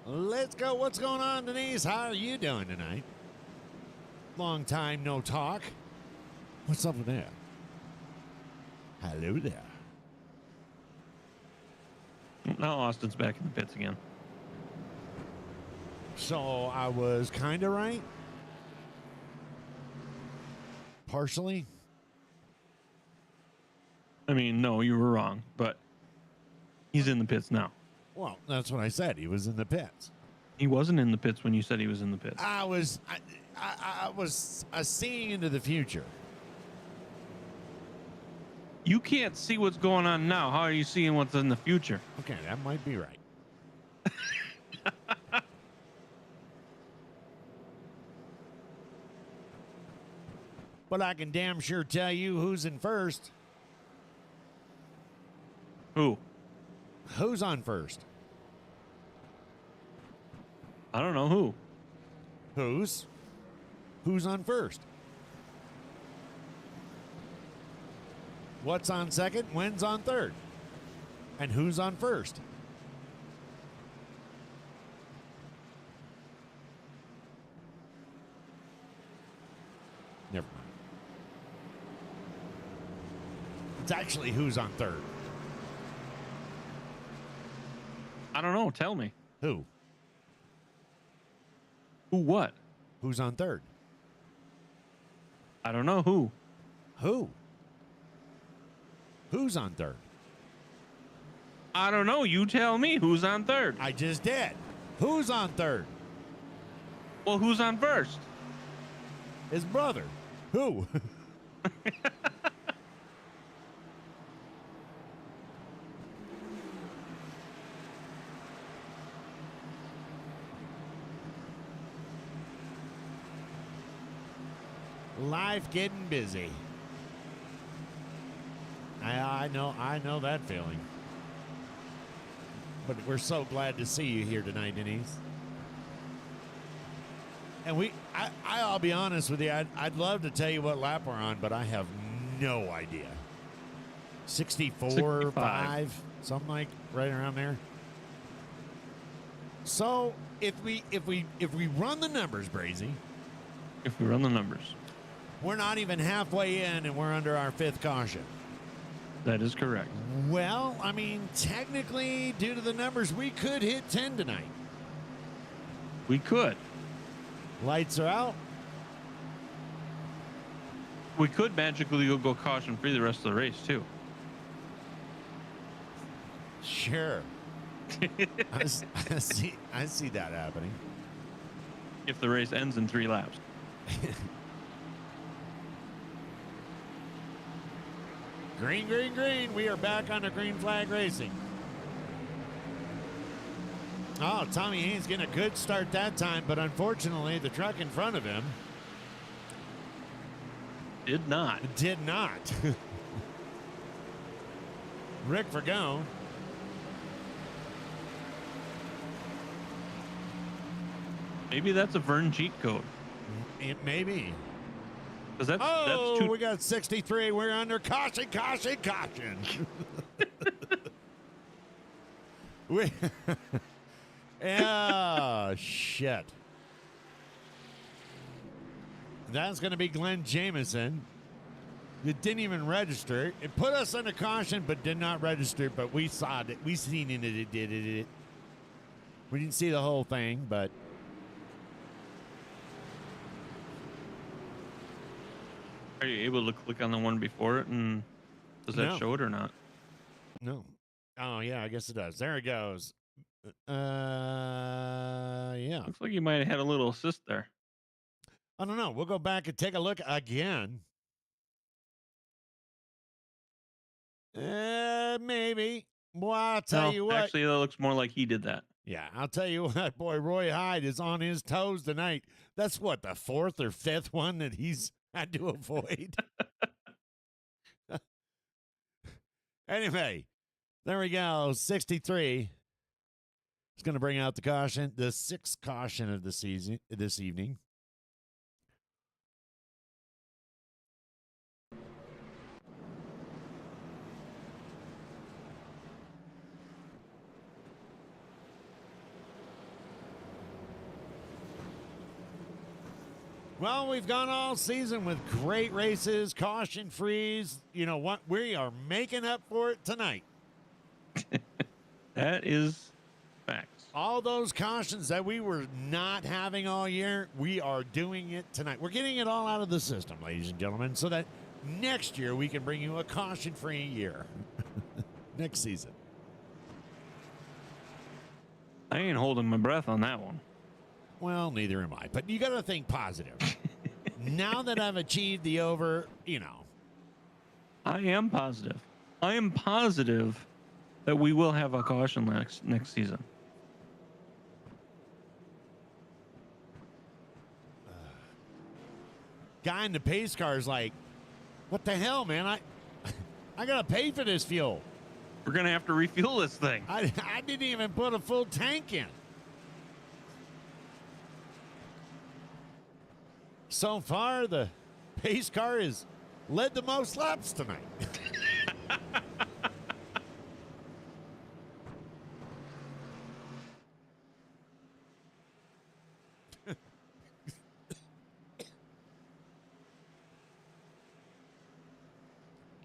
Let's go. What's going on, Denise? How are you doing tonight? Long time no talk. What's up with that? Hello there. Now Austin's back in the pits again. So I was kind of right? Partially? I mean, no, you were wrong, but he's in the pits now. Well, that's what I said. He was in the pits. He wasn't in the pits when you said he was in the pits. I was seeing into the future. You can't see what's going on now. How are you seeing what's in the future? Okay, that might be right. But I can damn sure tell you who's in first. Who? Who's on first? I don't know who. Who's on first? What's on second? When's on third? And who's on first? Never mind. It's actually who's on third. I don't know. Tell me. Who? Who what? Who's on third? I don't know who. Who? Who's on third? I don't know. You tell me who's on third. I just did. Who's on third? Well, who's on first? His brother. Who? Life getting busy. I know that feeling. But we're so glad to see you here tonight, Denise. And I'll be honest with you, I'd love to tell you what lap we're on, but I have no idea. 64, 5, something like right around there. So if we run the numbers, Brazy. If we run the numbers. We're not even halfway in, and we're under our 5th caution. That is correct. Well, I mean, technically, due to the numbers, we could hit 10 tonight. We could. Lights are out. We could magically go caution free the rest of the race too. Sure. I see that happening. If the race ends in 3 laps. Green, green, green. We are back on the green flag racing. Oh, Tommy Haynes getting a good start that time, but unfortunately, the truck in front of him Did not. did not. Rick Vergone. Maybe that's a Vern cheat code. It may be. Because that's Oh, too. we got 63. We're under caution, caution, caution. we. Oh, shit. That's going to be Glenn Jameson. It didn't even register. It put us under caution, but did not register. But we saw it. We seen it. It did it. We didn't see the whole thing, but. Are you able to click on the one before it, and does that No. show it or not? No. Oh, yeah, I guess it does. There it goes. Yeah. Looks like you might have had a little assist there. I don't know. We'll go back and take a look again. Maybe. Well, I'll tell No, you what. actually, that looks more like he did that. Yeah, I'll tell you what, boy, Roy Hyde is on his toes tonight. That's what, the 4th or 5th one that he's had to avoid. Anyway, there we go. 63. It's going to bring out the caution, the 6th caution of the season this evening. Well, we've gone all season with great races, caution frees. You know what? We are making up for it tonight. That is facts. All those cautions that we were not having all year, we are doing it tonight. We're getting it all out of the system, ladies and gentlemen, so that next year we can bring you a caution-free year. Next season. I ain't holding my breath on that one. Well, neither am I. But you got to think positive. Now that I've achieved the over, you know. I am positive. I am positive that we will have a caution next season. Guy in the pace car is like, what the hell, man? I got to pay for this fuel. We're going to have to refuel this thing. I didn't even put a full tank in. So far, the pace car has led the most laps tonight.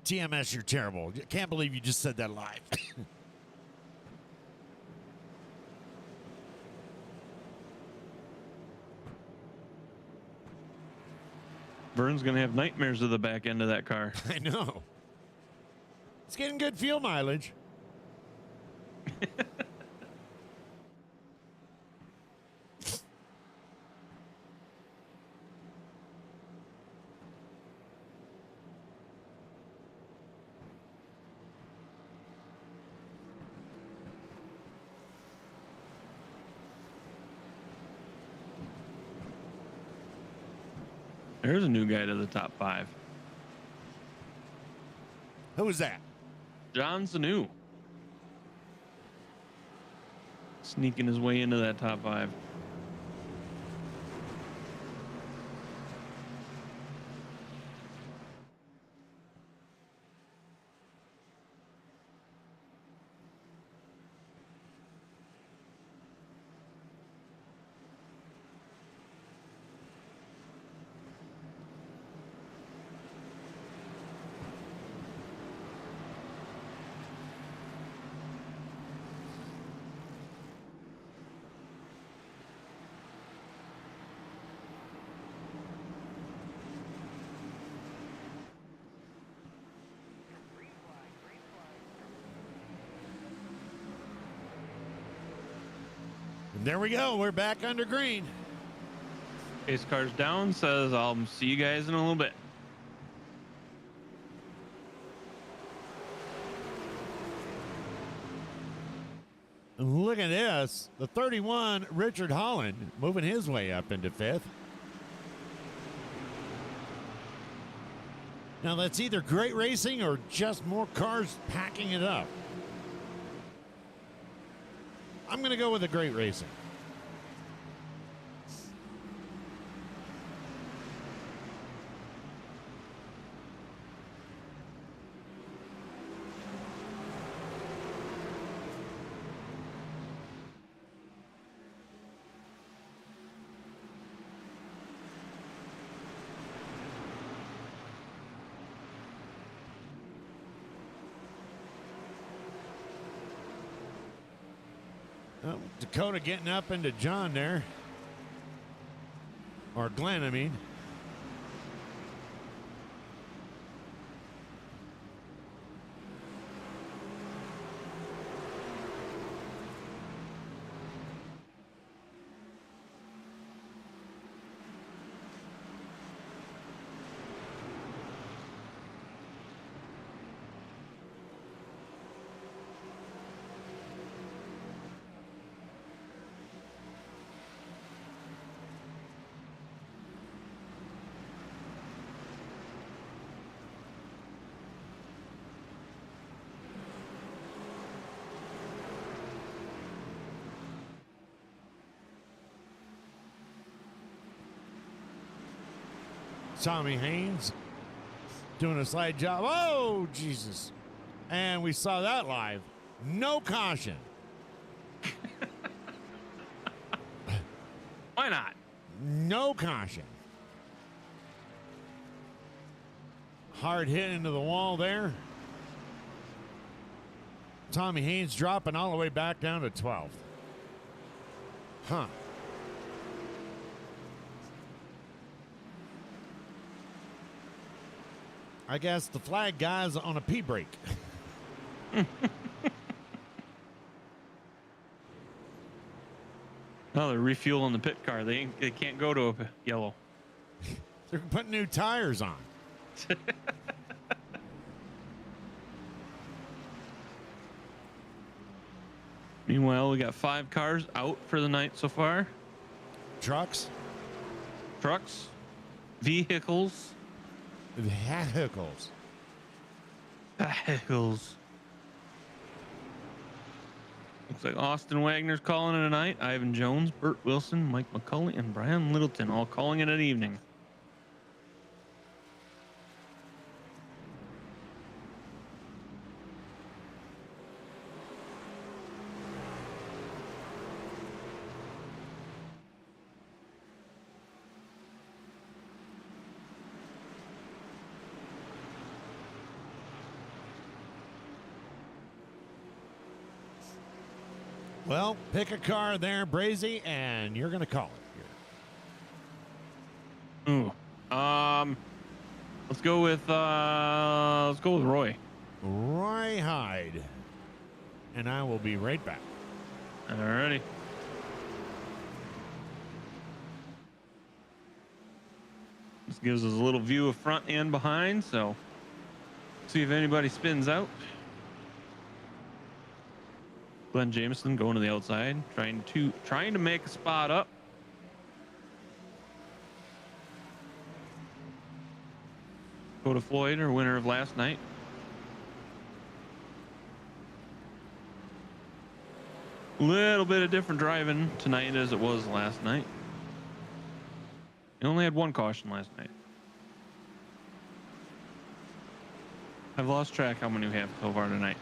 TMS, you're terrible. Can't believe you just said that live. Vern's going to have nightmares of the back end of that car. I know. It's getting good fuel mileage. There's a new guy to the top 5. Who was that? John Sanu. Sneaking his way into that top 5. And there we go. We're back under green. Pace car's down, says I'll see you guys in a little bit. Look at this. The 31, Richard Holland, moving his way up into fifth. Now, that's either great racing or just more cars packing it up. I'm going to go with the great racing. Oh, Dakota getting up into John there. Or Glenn, I mean. Tommy Haynes doing a slide job. Oh, Jesus. And we saw that live. No caution. Why not? No caution. Hard hit into the wall there. Tommy Haynes dropping all the way back down to 12th. Huh. I guess the flag guy's on a pee break. Oh, they're refueling the pit car. They can't go to a yellow. They're putting new tires on. Meanwhile, we got 5 cars out for the night so far. Trucks. Trucks, vehicles. Vehicles. Vehicles. Looks like Austin Wagner's calling it a night. Ivan Jones, Burt Wilson, Mike McCulley, and Brian Littleton all calling it an evening. Well, pick a car there, Brazy, and you're going to call it here. Ooh. Let's go with Roy. Roy Hyde. And I will be right back. Alrighty. This gives us a little view of front and behind, so see if anybody spins out. Glenn Jameson going to the outside, trying to make a spot up. Dakota Floyd, our winner of last night. Little bit of different driving tonight as it was last night. You only had 1 caution last night. I've lost track how many we have so far tonight.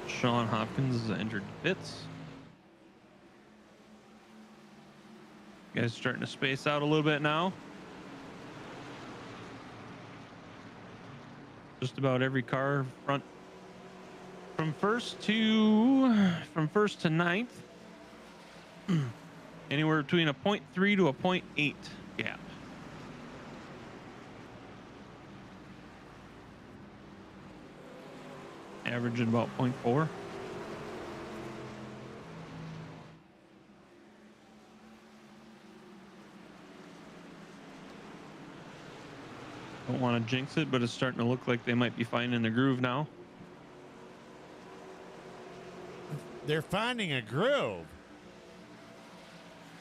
Sean Hopkins has entered the pits. You guys starting to space out a little bit now. Just about every car front From first to ninth, anywhere between a 0.3 to a 0.8 gap. Averaging about 0.4. Don't want to jinx it, but it's starting to look like they might be finding the groove now. They're finding a groove.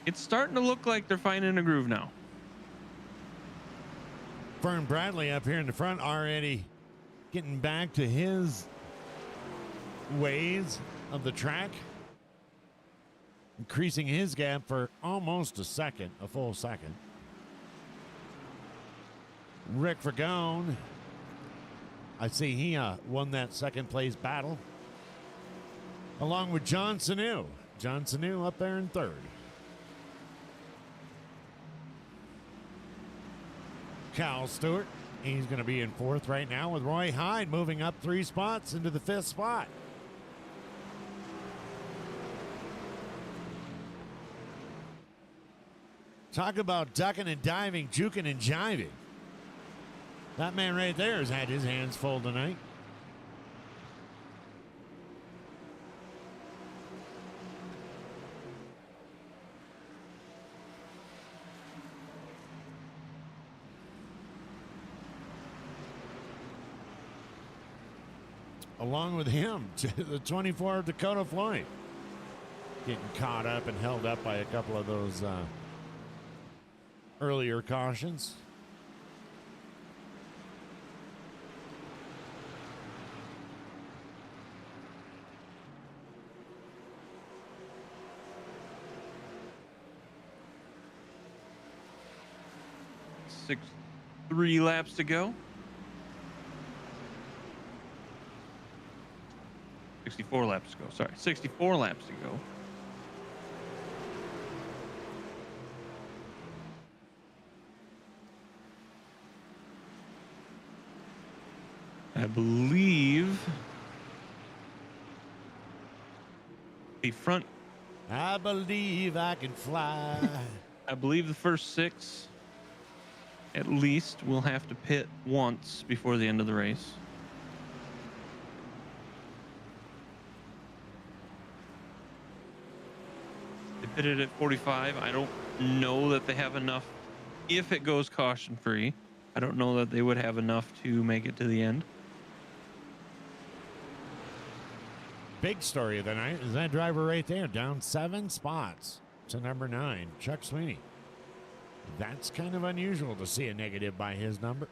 It's starting to look like they're finding a groove now. Vern Bradley up here in the front already getting back to his ways of the track. Increasing his gap for almost a full second. Rick Vergone, I see he won that second place battle. Along with John Sanu. John Sanu up there in third. Cal Stewart, he's going to be in fourth right now with Roy Hyde moving up 3 spots into the 5th spot. Talk about ducking and diving, juking and jiving. That man right there has had his hands full tonight. Along with him, the 24 Dakota Floyd. Getting caught up and held up by a couple of those earlier cautions. Three laps to go. 64 laps to go. Sorry, 64 laps to go. I believe the front. I believe I can fly. I believe the first 6 at least will have to pit once before the end of the race. They pitted at 45. I don't know that they have enough. If it goes caution free, I don't know that they would have enough to make it to the end. Big story of the night is that driver right there, down 7 spots to number 9, Chuck Sweeney. That's kind of unusual to see a negative by his number.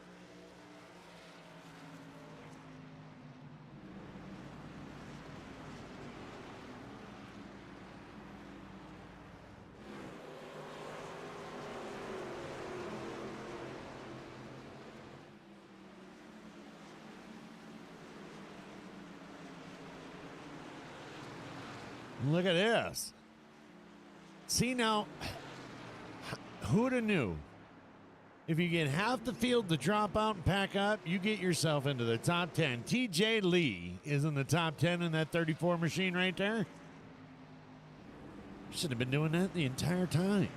Look at this. See now, who'd have knew? If you get half the field to drop out and pack up, you get yourself into the top 10. TJ Lee is in the top 10 in that 34 machine right there. Should have been doing that the entire time.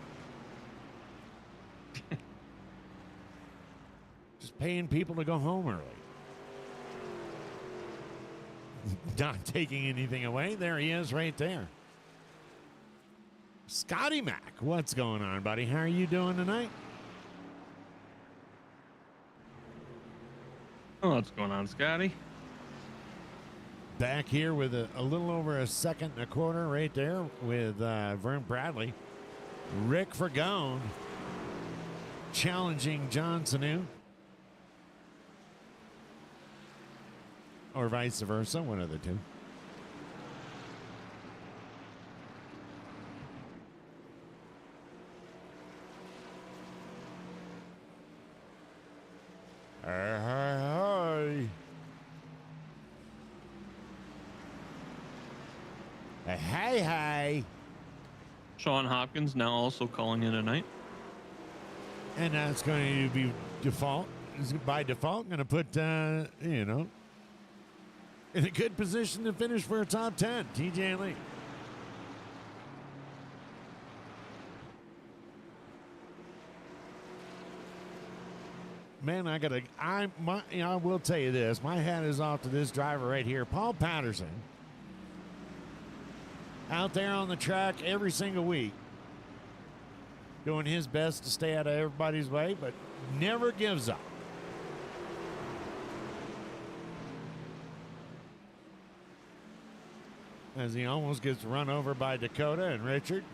Just paying people to go home early. Not taking anything away. There he is right there. Scotty Mac, what's going on, buddy? How are you doing tonight? Oh, what's going on, Scotty? Back here with a little over a second and a quarter right there with Vern Bradley. Rick Vergone challenging John Sanu. Or vice versa, one of the two. Hey. Sean Hopkins now also calling in tonight. And that's going to be default. By default, going to put, in a good position to finish for a top 10. TJ Lee. Man, I will tell you this. My hat is off to this driver right here, Paul Patterson. Out there on the track every single week, doing his best to stay out of everybody's way, but never gives up. As he almost gets run over by Dakota and Richard.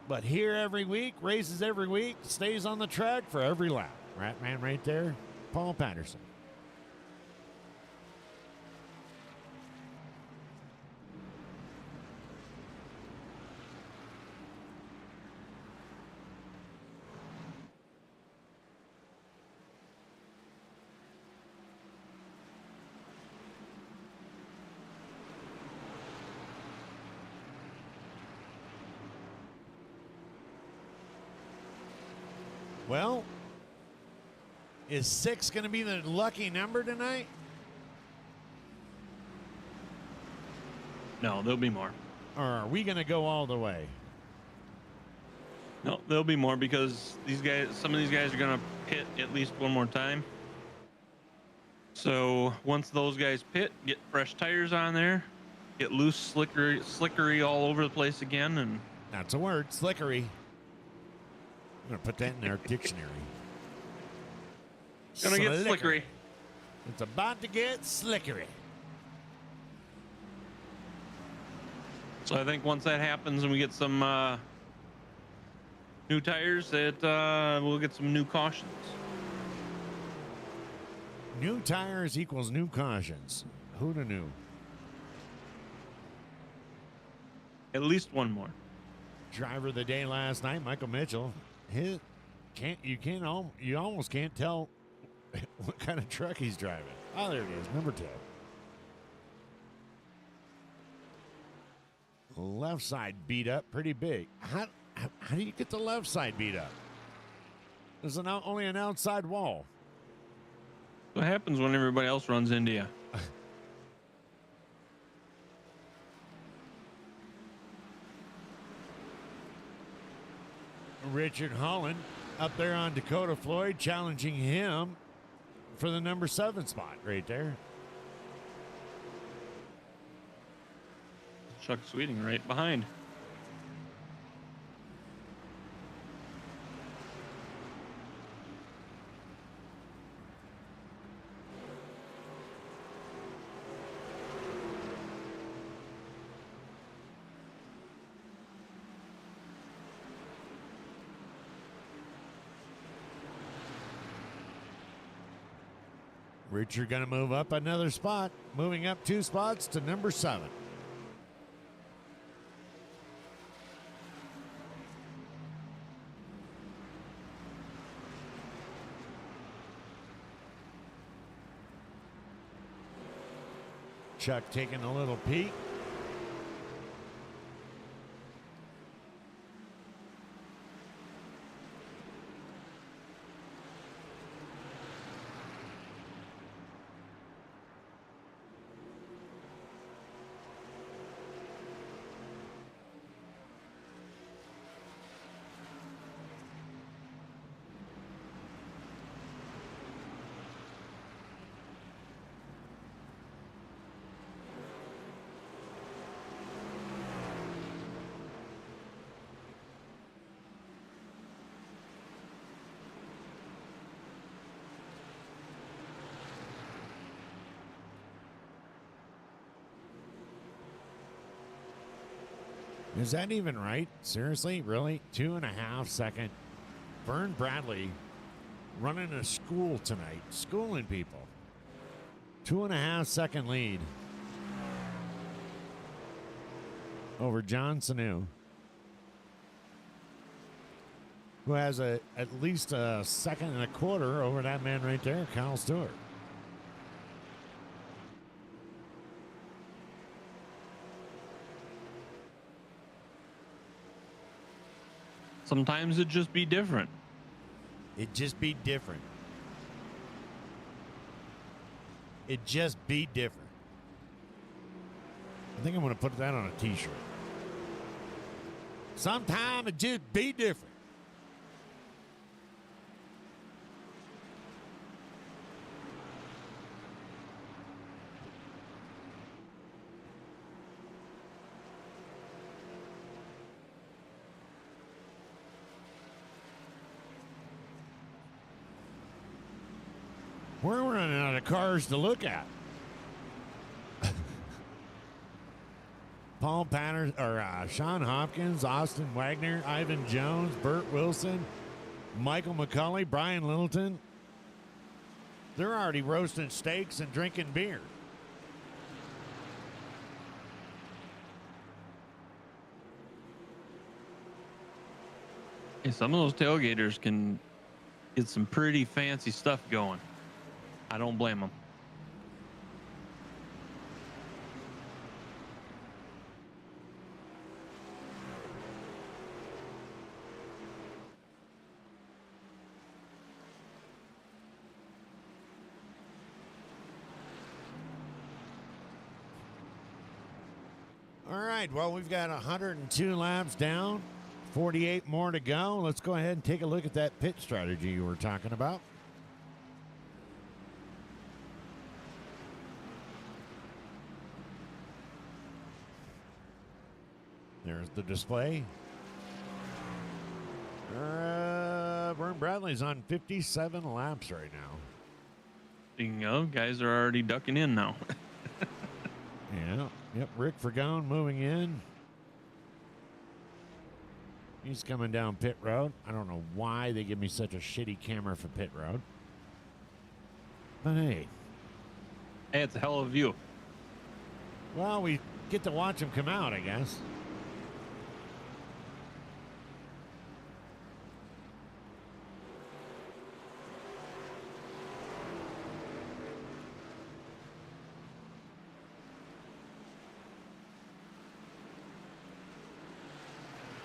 But here every week, races every week, stays on the track for every lap. Right man right there, Paul Patterson. Well, is 6 going to be the lucky number tonight? No, there'll be more. Or are we going to go all the way? No, there'll be more because some of these guys are going to pit at least one more time. So once those guys pit, get fresh tires on there, get loose slickery all over the place again. And that's a word, slickery. I'm going to put that in our dictionary. Gonna get slickery. It's about to get slickery. So I think once that happens and we get some new tires, we'll get some new cautions. New tires equals new cautions. Who'da knew? At least one more. Driver of the day last night, Michael Mitchell. You almost can't tell what kind of truck he's driving. Oh, there it is, number 10. Left side beat up pretty big. How do you get the left side beat up? There's only an outside wall. What happens when everybody else runs into you? Richard Holland up there on Dakota Floyd, challenging him for the number 7 spot right there. Chuck Sweeting right behind. Richard going to move up another spot, moving up 2 spots to number 7. Chuck taking a little peek. Is that even right? Seriously? Really? 2.5 second. Vern Bradley running a school tonight, schooling people. 2.5 second lead over John Sanu, who has at least a 1.25 seconds over that man right there, Kyle Stewart. Sometimes it just be different. It just be different. It just be different. I think I'm going to put that on a t-shirt. Sometime it just be different. We're running out of cars to look at. Paul Patterson, or Sean Hopkins, Austin Wagner, Ivan Jones, Burt Wilson, Michael McCulley, Brian Littleton. They're already roasting steaks and drinking beer. Hey, some of those tailgaters can get some pretty fancy stuff going. I don't blame them. All right, well, we've got 102 laps down, 48 more to go. Let's go ahead and take a look at that pit strategy you were talking about. There's the display. Vern Bradley's on 57 laps right now. Speaking of, guys are already ducking in now. Yeah. Yep. Rick Fergone moving in. He's coming down pit road. I don't know why they give me such a shitty camera for pit road. But hey. Hey, it's a hell of a view. Well, we get to watch him come out, I guess.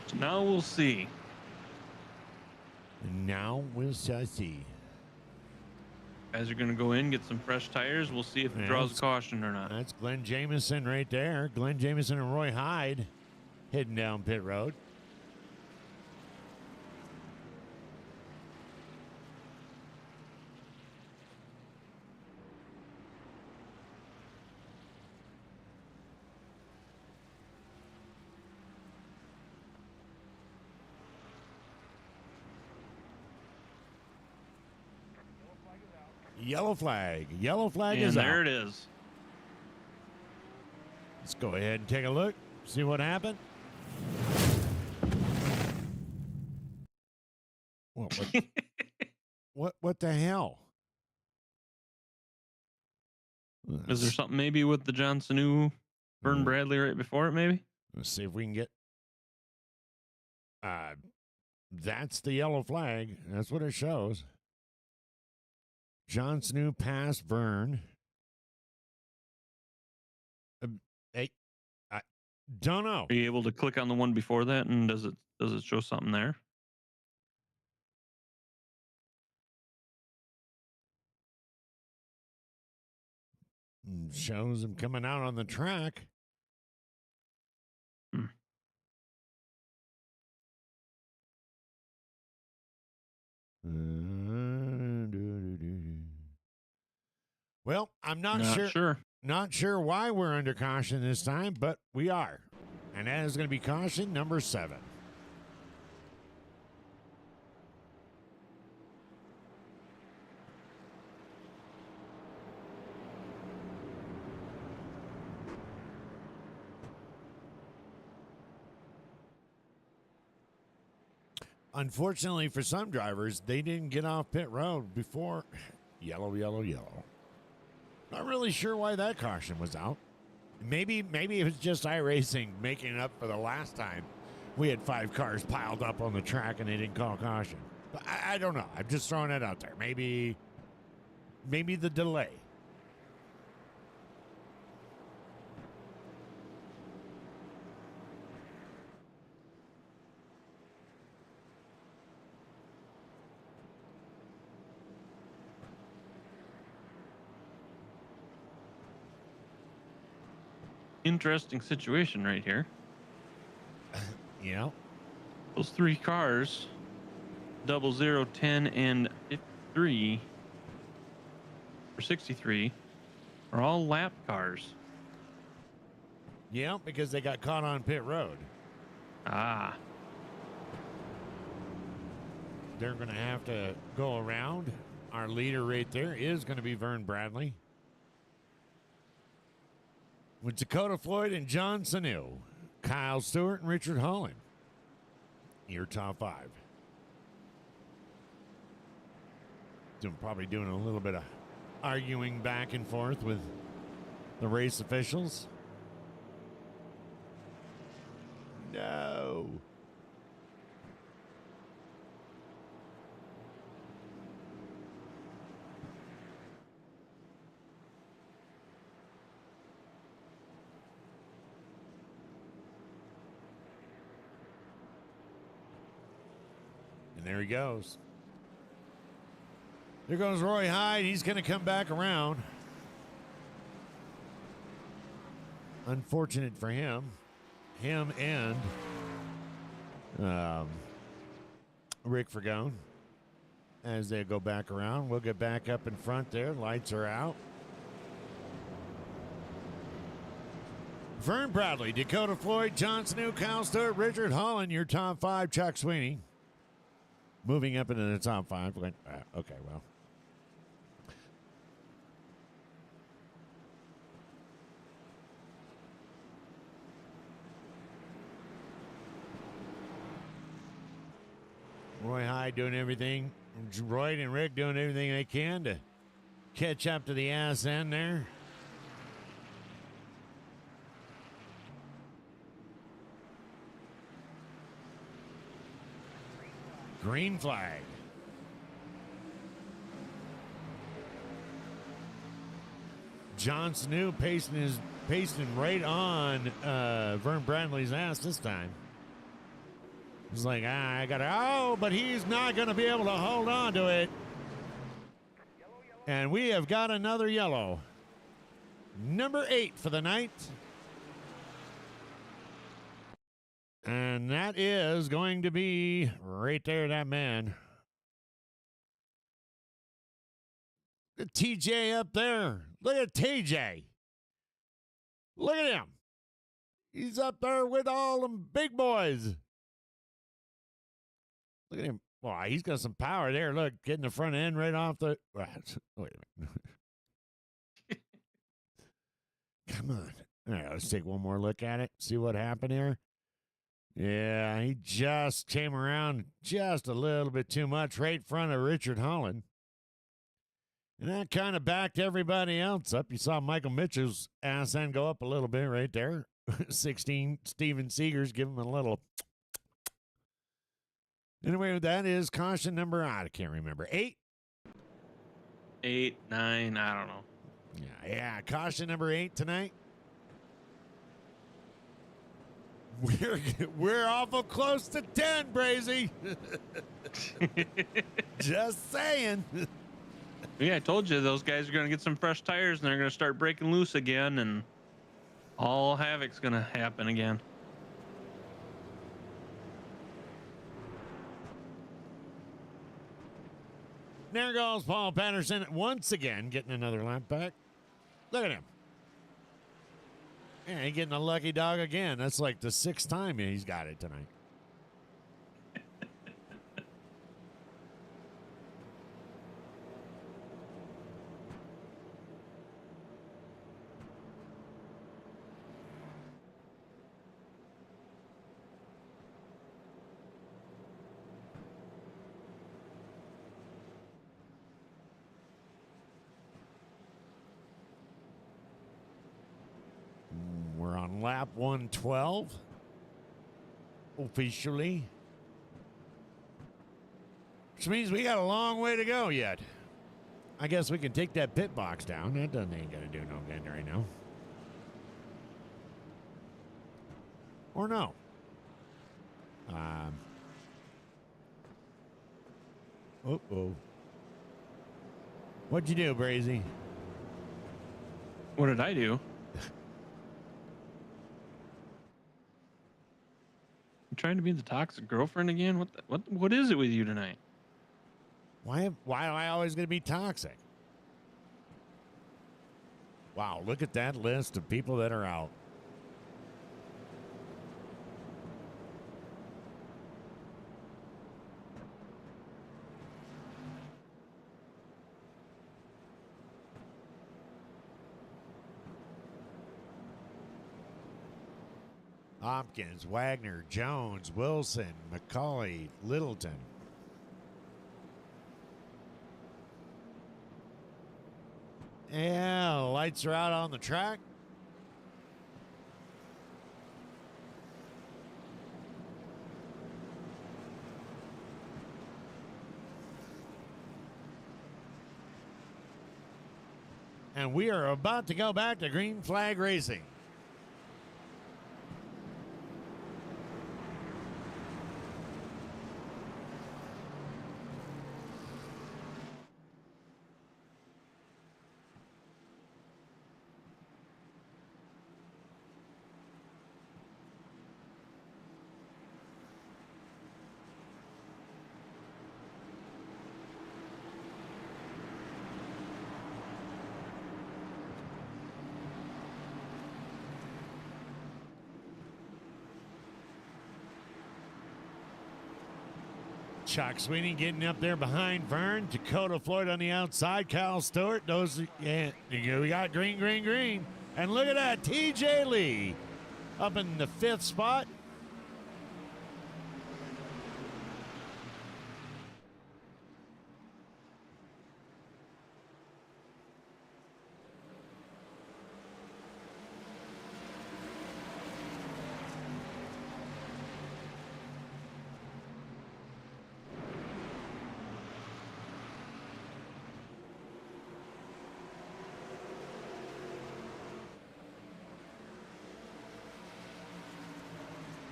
So now we'll see. And now we'll see. Guys are going to go in, get some fresh tires. We'll see if it draws a caution or not. That's Glenn Jamieson right there. Glenn Jamieson and Roy Hyde heading down pit road. Yellow flag. Yellow flag is And out. there it is. Let's go ahead and take a look. See what happened. What the hell? Is there something maybe with the John Sanu, Vern Bradley right before it, maybe? Let's see if we can get. That's the yellow flag. That's what it shows. John Sanu passed Vern. Hey, I don't know. Are you able to click on the one before that, and does it show something there? Shows him coming out on the track. Hmm. Well, I'm not sure. Not sure why we're under caution this time, but we are. And that is going to be caution number 7. Unfortunately for some drivers, they didn't get off pit road before yellow, yellow, yellow. Not really sure why that caution was out. Maybe it was just iRacing making up for the last time we had 5 cars piled up on the track and they didn't call caution. But I don't know. I'm just throwing it out there. Maybe the delay. interesting situation right here. Yeah. Those three cars, 00, 10, and 53 or 63, are all lap cars. Yeah, because they got caught on pit road. Ah, They're going to have to go around. Our leader right there is going to be Vern Bradley. With Dakota Floyd and John Sanu, Kyle Stewart and Richard Holland. Your top five. Probably doing a little bit of arguing back and forth with the race officials. No. And there he goes. There goes Roy Hyde. He's going to come back around. Unfortunate for him. Him and Rick Fergone. As they go back around, we'll get back up in front there. Lights are out. Vern Bradley, Dakota Floyd, John Sanu, Kyle Stewart, Richard Holland, your top five. Chuck Sweeney moving up into the top five. Okay, well. Roy Hyde doing everything. Roy and Rick doing everything they can to catch up to the ass end there. Green flag. John Sanu pasting right on Vern Bradley's ass this time. He's like, I gotta, but he's not gonna be able to hold on to it. And we have got another yellow. Number 8 for the night. And that is going to be right there, that man. The TJ up there. Look at TJ. Look at him. He's up there with all them big boys. Look at him. Wow, he's got some power there. Look, getting the front end right off the. Wait a minute. Come on. All right, let's take one more look at it. See what happened here. Yeah, he just came around just a little bit too much right in front of Richard Holland. And that kind of backed everybody else up. You saw Michael Mitchell's ass end go up a little bit right there. 16, Steven Seegers give him a little. Anyway, that is caution number, I can't remember, 8? 8, 9, I don't know. Yeah, caution number 8 tonight. We're awful close to 10, Brazy. Just saying. Yeah, I told you those guys are going to get some fresh tires and they're going to start breaking loose again, and all havoc's going to happen again. There goes Paul Patterson once again getting another lap back. Look at him. Yeah, he's getting a lucky dog again. That's like the 6th time he's got it tonight. We're on lap 112 officially, which means we got a long way to go yet. I guess we can take that pit box down. That ain't gonna do no good right now. Or no. Uh-oh. What'd you do, Brazy? What did I do? trying to be the toxic girlfriend again? What is it with you tonight? Why am I always going to be toxic? Wow, look at that list of people that are out. Hopkins, Wagner, Jones, Wilson, McCauley, Littleton. Yeah, lights are out on the track. And we are about to go back to green flag racing. Chuck Sweeney getting up there behind Vern. Dakota Floyd on the outside. Kyle Stewart. Yeah, we got green, green, green. And look at that. TJ Lee up in the 5th spot.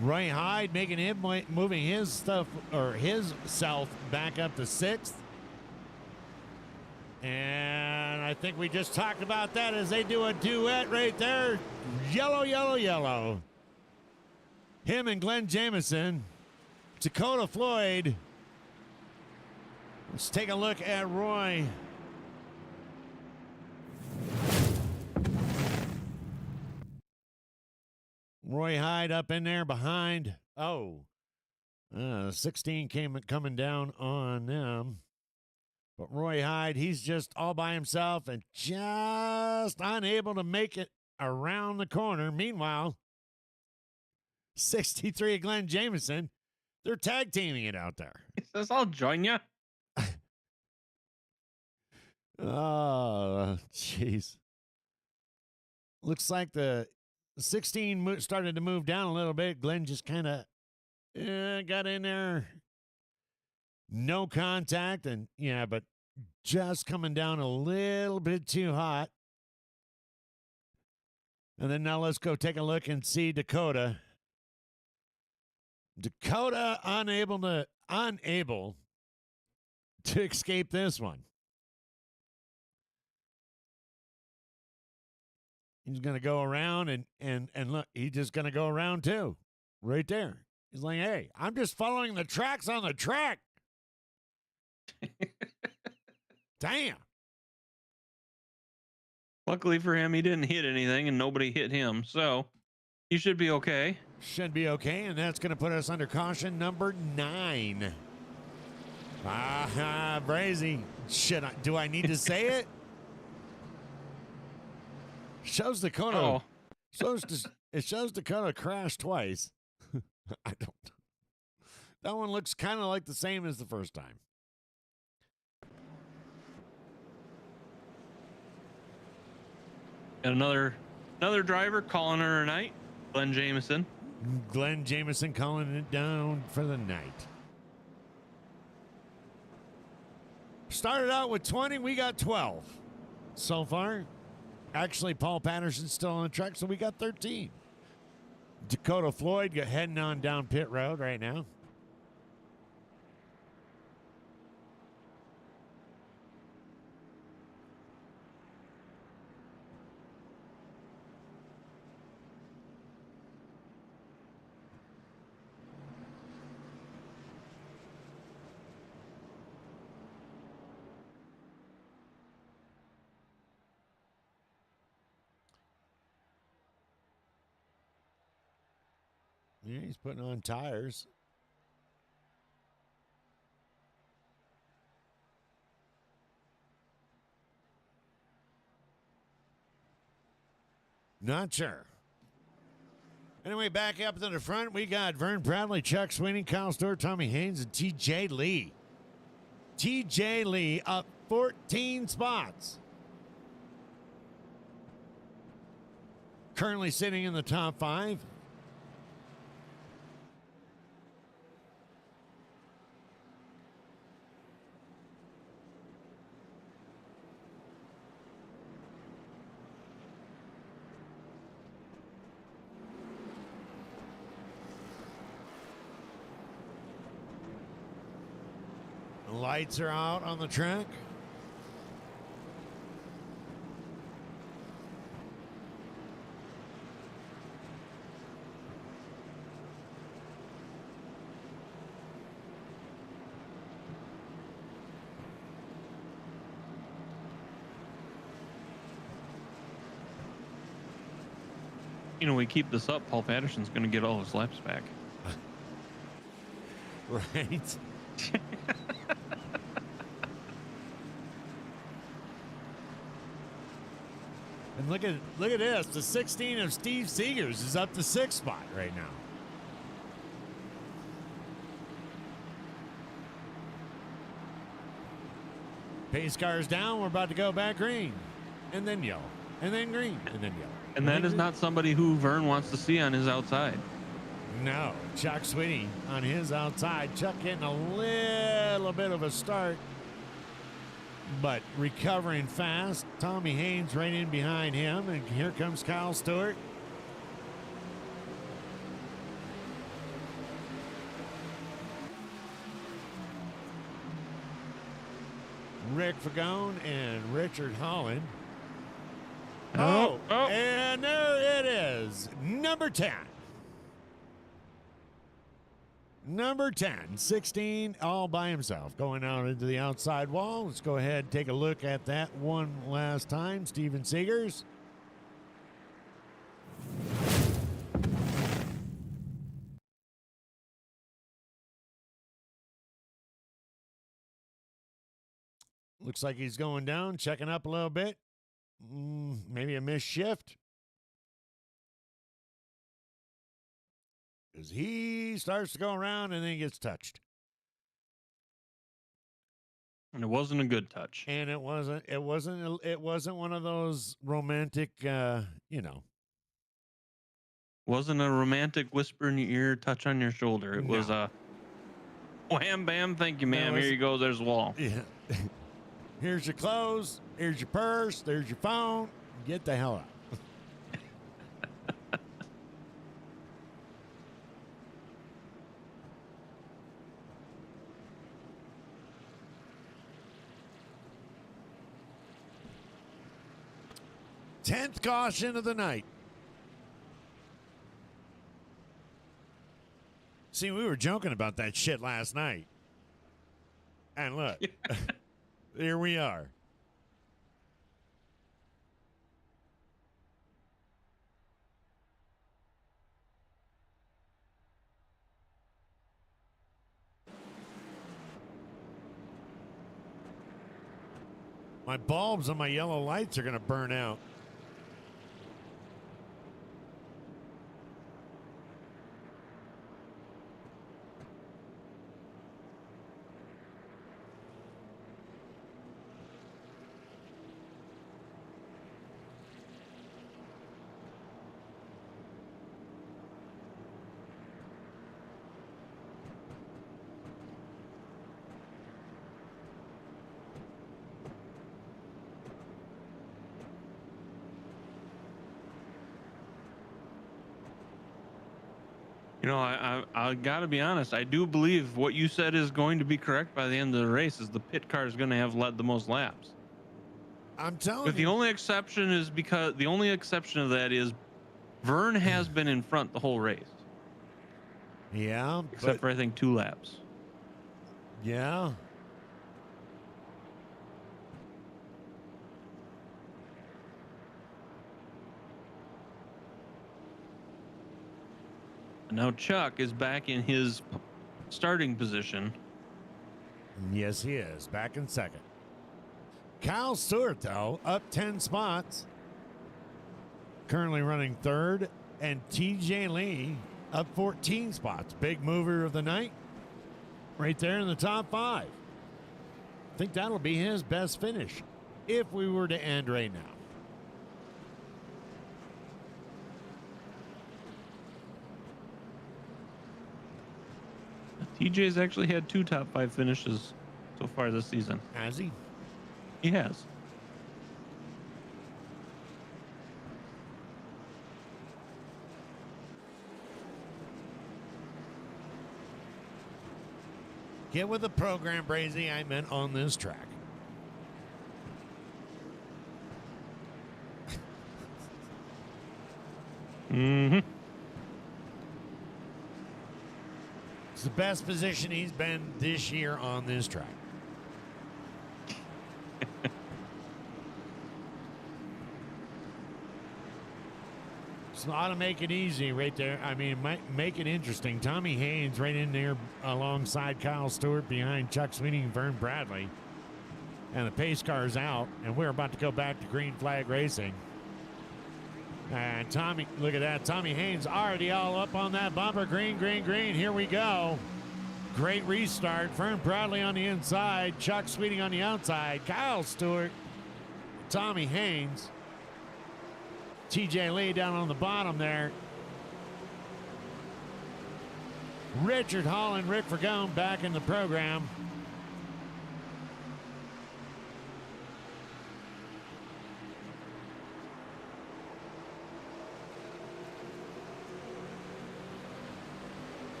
Roy Hyde making him moving his stuff or his self back up to 6th. And I think we just talked about that as they do a duet right there. Yellow, yellow, yellow. Him and Glenn Jameson. Dakota Floyd. Let's take a look at Roy. Roy Hyde up in there behind. 16 coming down on them. But Roy Hyde, he's just all by himself and just unable to make it around the corner. Meanwhile, 63 Glenn Jameson, they're tag teaming it out there. He says, I'll join you. Oh, jeez. Looks like the 16 started to move down a little bit. Glenn just kind of got in there. No contact. And yeah, but just coming down a little bit too hot. And then now let's go take a look and see Dakota. Dakota unable to escape this one. He's going to go around and look, he's just going to go around too. Right there. He's like, hey, I'm just following the tracks on the track. Damn. Luckily for him, he didn't hit anything and nobody hit him. So he should be okay. Should be okay. And that's going to put us under caution number 9. Brazy. Do I need to say it? Shows Dakota. Oh. It shows Dakota crash twice. I don't. That one looks kind of like the same as the first time. And another driver calling her a night. Glenn Jameson. Glenn Jameson calling it down for the night. Started out with 20. We got 12 so far. Actually, Paul Patterson's still on the track, so we got 13. Dakota Floyd heading on down pit road right now. Yeah, he's putting on tires. Not sure. Anyway, back up to the front, we got Vern Bradley, Chuck Sweeney, Kyle Stewart, Tommy Haynes, and TJ Lee. TJ Lee up 14 spots. Currently sitting in the top 5. Lights are out on the track. You know, we keep this up, Paul Patterson's going to get all his laps back. Right. And look at this. The 16 of Steve Seegers is up to 6th spot right now. Pace car's down. We're about to go back green. And then yellow. And then green. And then yellow. And that is not somebody who Vern wants to see on his outside. No. Chuck Sweeney on his outside. Chuck getting a little bit of a start, but recovering fast. Tommy Haynes right in behind him. And here comes Kyle Stewart. Rick Fagone and Richard Holland. Oh, and there it is. Number 10. Number 10, 16, all by himself, going out into the outside wall. Let's go ahead and take a look at that one last time. Steven Seegers. Looks like he's going down, checking up a little bit. Maybe a missed shift. Because he starts to go around and then gets touched. And it wasn't a good touch. And it wasn't one of those romantic, Wasn't a romantic whisper in your ear, touch on your shoulder. It was No. a wham, bam, thank you, ma'am. Here you go. There's a wall. Yeah. Here's your clothes. Here's your purse. There's your phone. Get the hell out. 10th caution of the night. See, we were joking about that shit last night. And look, here we are. My bulbs on my yellow lights are going to burn out. You know, I got to be honest. I do believe what you said is going to be correct by the end of the race. Is the pit car is going to have led the most laps. I'm telling But you. the only exception is because the only exception of that is Vern has been in front the whole race, Yeah. except for I think 2 laps. Yeah. Now Chuck is back in his starting position. Yes, he is. Back in second. Kyle Stewart, though, up 10 spots. Currently running third. And TJ Lee up 14 spots. Big mover of the night. Right there in the top 5. I think that'll be his best finish if we were to end right now. TJ's actually had 2 top 5 finishes so far this season. Has he? He has. Get with the program, Brazy. I meant on this track. Mm-hmm. It's the best position he's been this year on this track. So ought to make it easy right there. I mean, it might make it interesting. Tommy Haynes right in there alongside Kyle Stewart behind Chuck Sweeney and Vern Bradley. And the pace car's out, and we're about to go back to green flag racing. And Tommy, look at that. Tommy Haynes already all up on that bumper. Green, green, green. Here we go. Great restart. Vern Bradley on the inside. Chuck Sweeting on the outside. Kyle Stewart. Tommy Haynes. TJ Lee down on the bottom there. Richard Hall and Rick Fergone back in the program.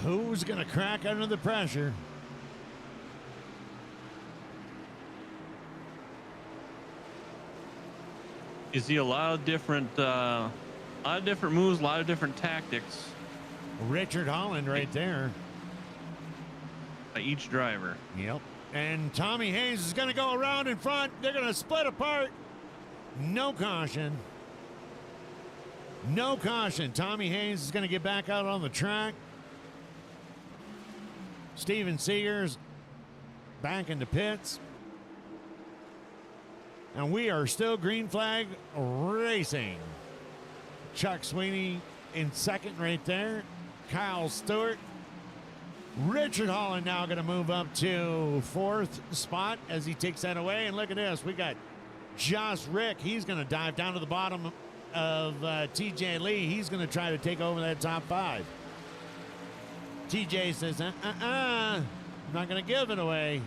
Who's going to crack under the pressure? You see a lot of different moves, a lot of different tactics Richard Holland right there. by each driver. Yep. And Tommy Hayes is going to go around in front. They're going to split apart. No caution. No caution. Tommy Hayes is going to get back out on the track. Steven Seegers back in the pits. And we are still green flag racing. Chuck Sweeney in second right there. Kyle Stewart. Richard Holland now going to move up to fourth spot as he takes that away. And look at this. We got Josh Rick. He's going to dive down to the bottom of TJ Lee. He's going to try to take over that top 5. TJ says, I'm not going to give it away.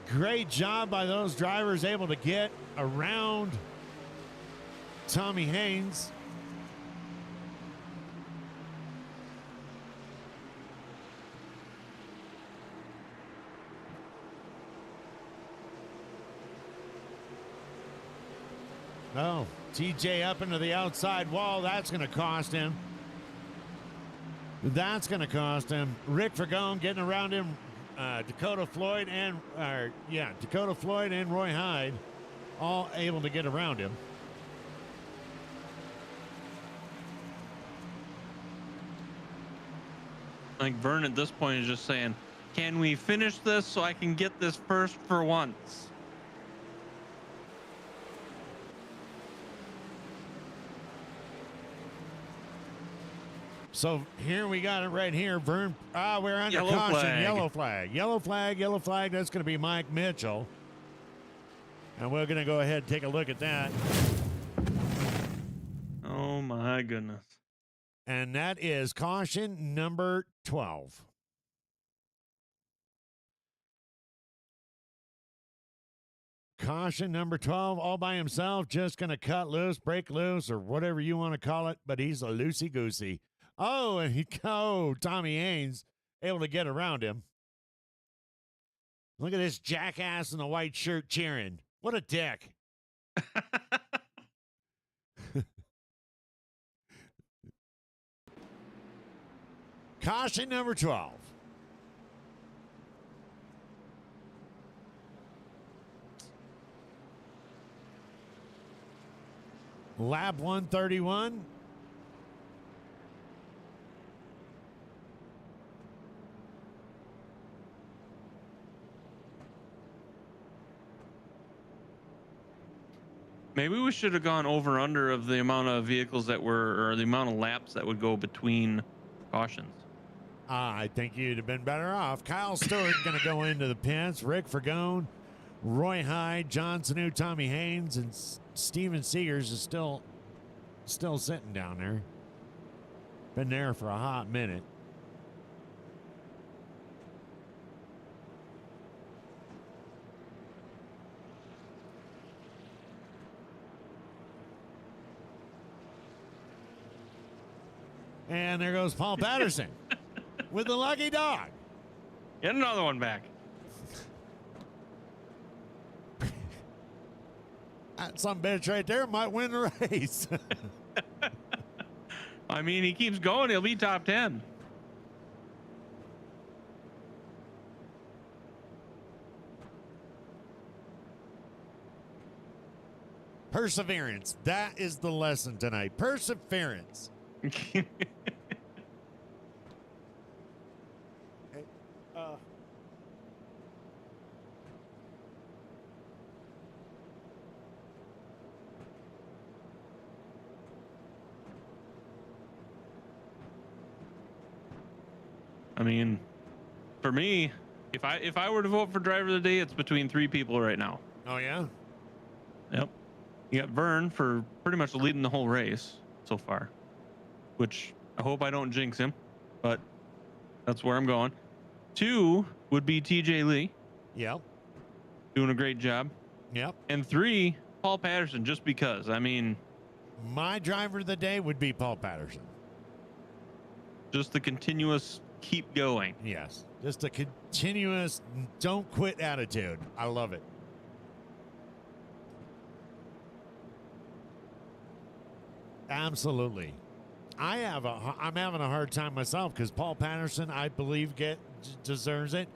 Great job by those drivers able to get around Tommy Haynes. Oh, TJ up into the outside wall. That's going to cost him. That's going to cost him. Rick Fergone getting around him. Dakota Floyd and Roy Hyde all able to get around him. I think Vern at this point is just saying, can we finish this so I can get this first for once? So here we got it right here. Vern, we're under Yellow caution. flag. Yellow flag. Yellow flag. Yellow flag. That's going to be Mike Mitchell. And we're going to go ahead and take a look at that. Oh my goodness. And that is caution number 12. Caution number 12, all by himself, just going to cut loose, break loose, or whatever you want to call it, but he's a loosey-goosey. Oh, and Tommy Haynes able to get around him. Look at this jackass in the white shirt cheering. What a dick. Caution number 12. Lap 131. Maybe we should have gone over under of the amount of vehicles that were, or the amount of laps that would go between cautions. I think you'd have been better off. Kyle Stewart going to go into the pits. Rick Fergone, Roy Hyde, John Sanu, Tommy Haynes, and Steven Seegers is still sitting down there. Been there for a hot minute. And there goes Paul Patterson with the lucky dog. Get another one back. That some bitch right there might win the race. I mean, he keeps going, he'll be top 10. Perseverance. That is the lesson tonight. Perseverance. I mean, for me, if I were to vote for driver of the day, it's between 3 people right now. Oh, yeah? Yep. You got Vern for pretty much leading the whole race so far, which I hope I don't jinx him, but that's where I'm going. 2 would be TJ Lee. Yep. Doing a great job. Yep. And 3, Paul Patterson, just because. I mean, my driver of the day would be Paul Patterson. Just the continuous keep going. Yes. Just a continuous don't quit attitude. I love it. Absolutely. I'm having a hard time myself because Paul Patterson, I believe, deserves it.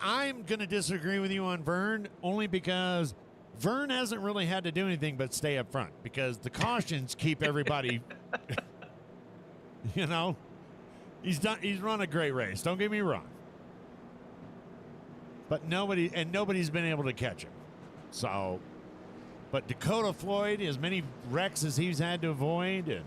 I'm going to disagree with you on Vern only because Vern hasn't really had to do anything but stay up front because the cautions keep everybody, you know, he's run a great race. Don't get me wrong. But nobody's been able to catch him. So, but Dakota Floyd, as many wrecks as he's had to avoid, and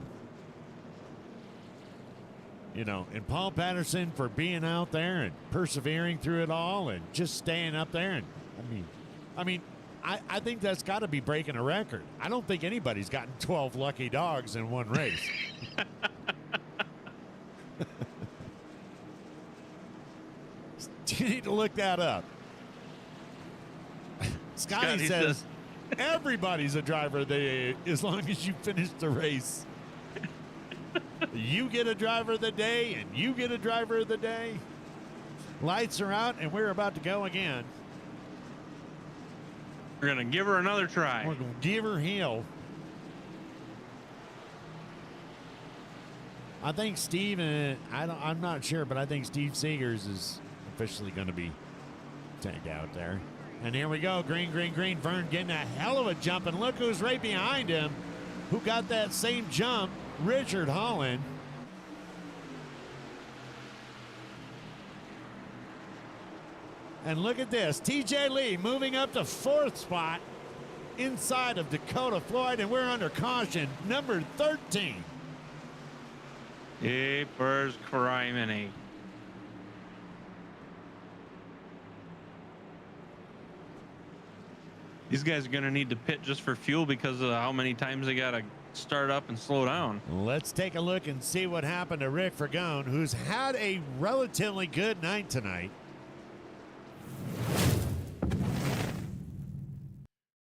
you know, and Paul Patterson for being out there and persevering through it all and just staying up there. And I mean, I think that's got to be breaking a record. I don't think anybody's gotten 12 lucky dogs in one race. You need to look that up. Scotty says everybody's a driver as long as you finish the race. You get a driver of the day, and you get a driver of the day. Lights are out, and we're about to go again. We're going to give her another try. We're going to give her hell. I think Steve, I'm not sure, but I think Steve Seegers is officially going to be tagged out there. And here we go. Green, green, green. Vern getting a hell of a jump. And look who's right behind him who got that same jump. Richard Holland. And look at this. TJ Lee moving up to 4th spot inside of Dakota Floyd. And we're under caution. Number 13. Jeepers criminy. These guys are going to need to pit just for fuel because of how many times they got to start up and slow down. Let's take a look and see what happened to Rick Fergone, who's had a relatively good night tonight.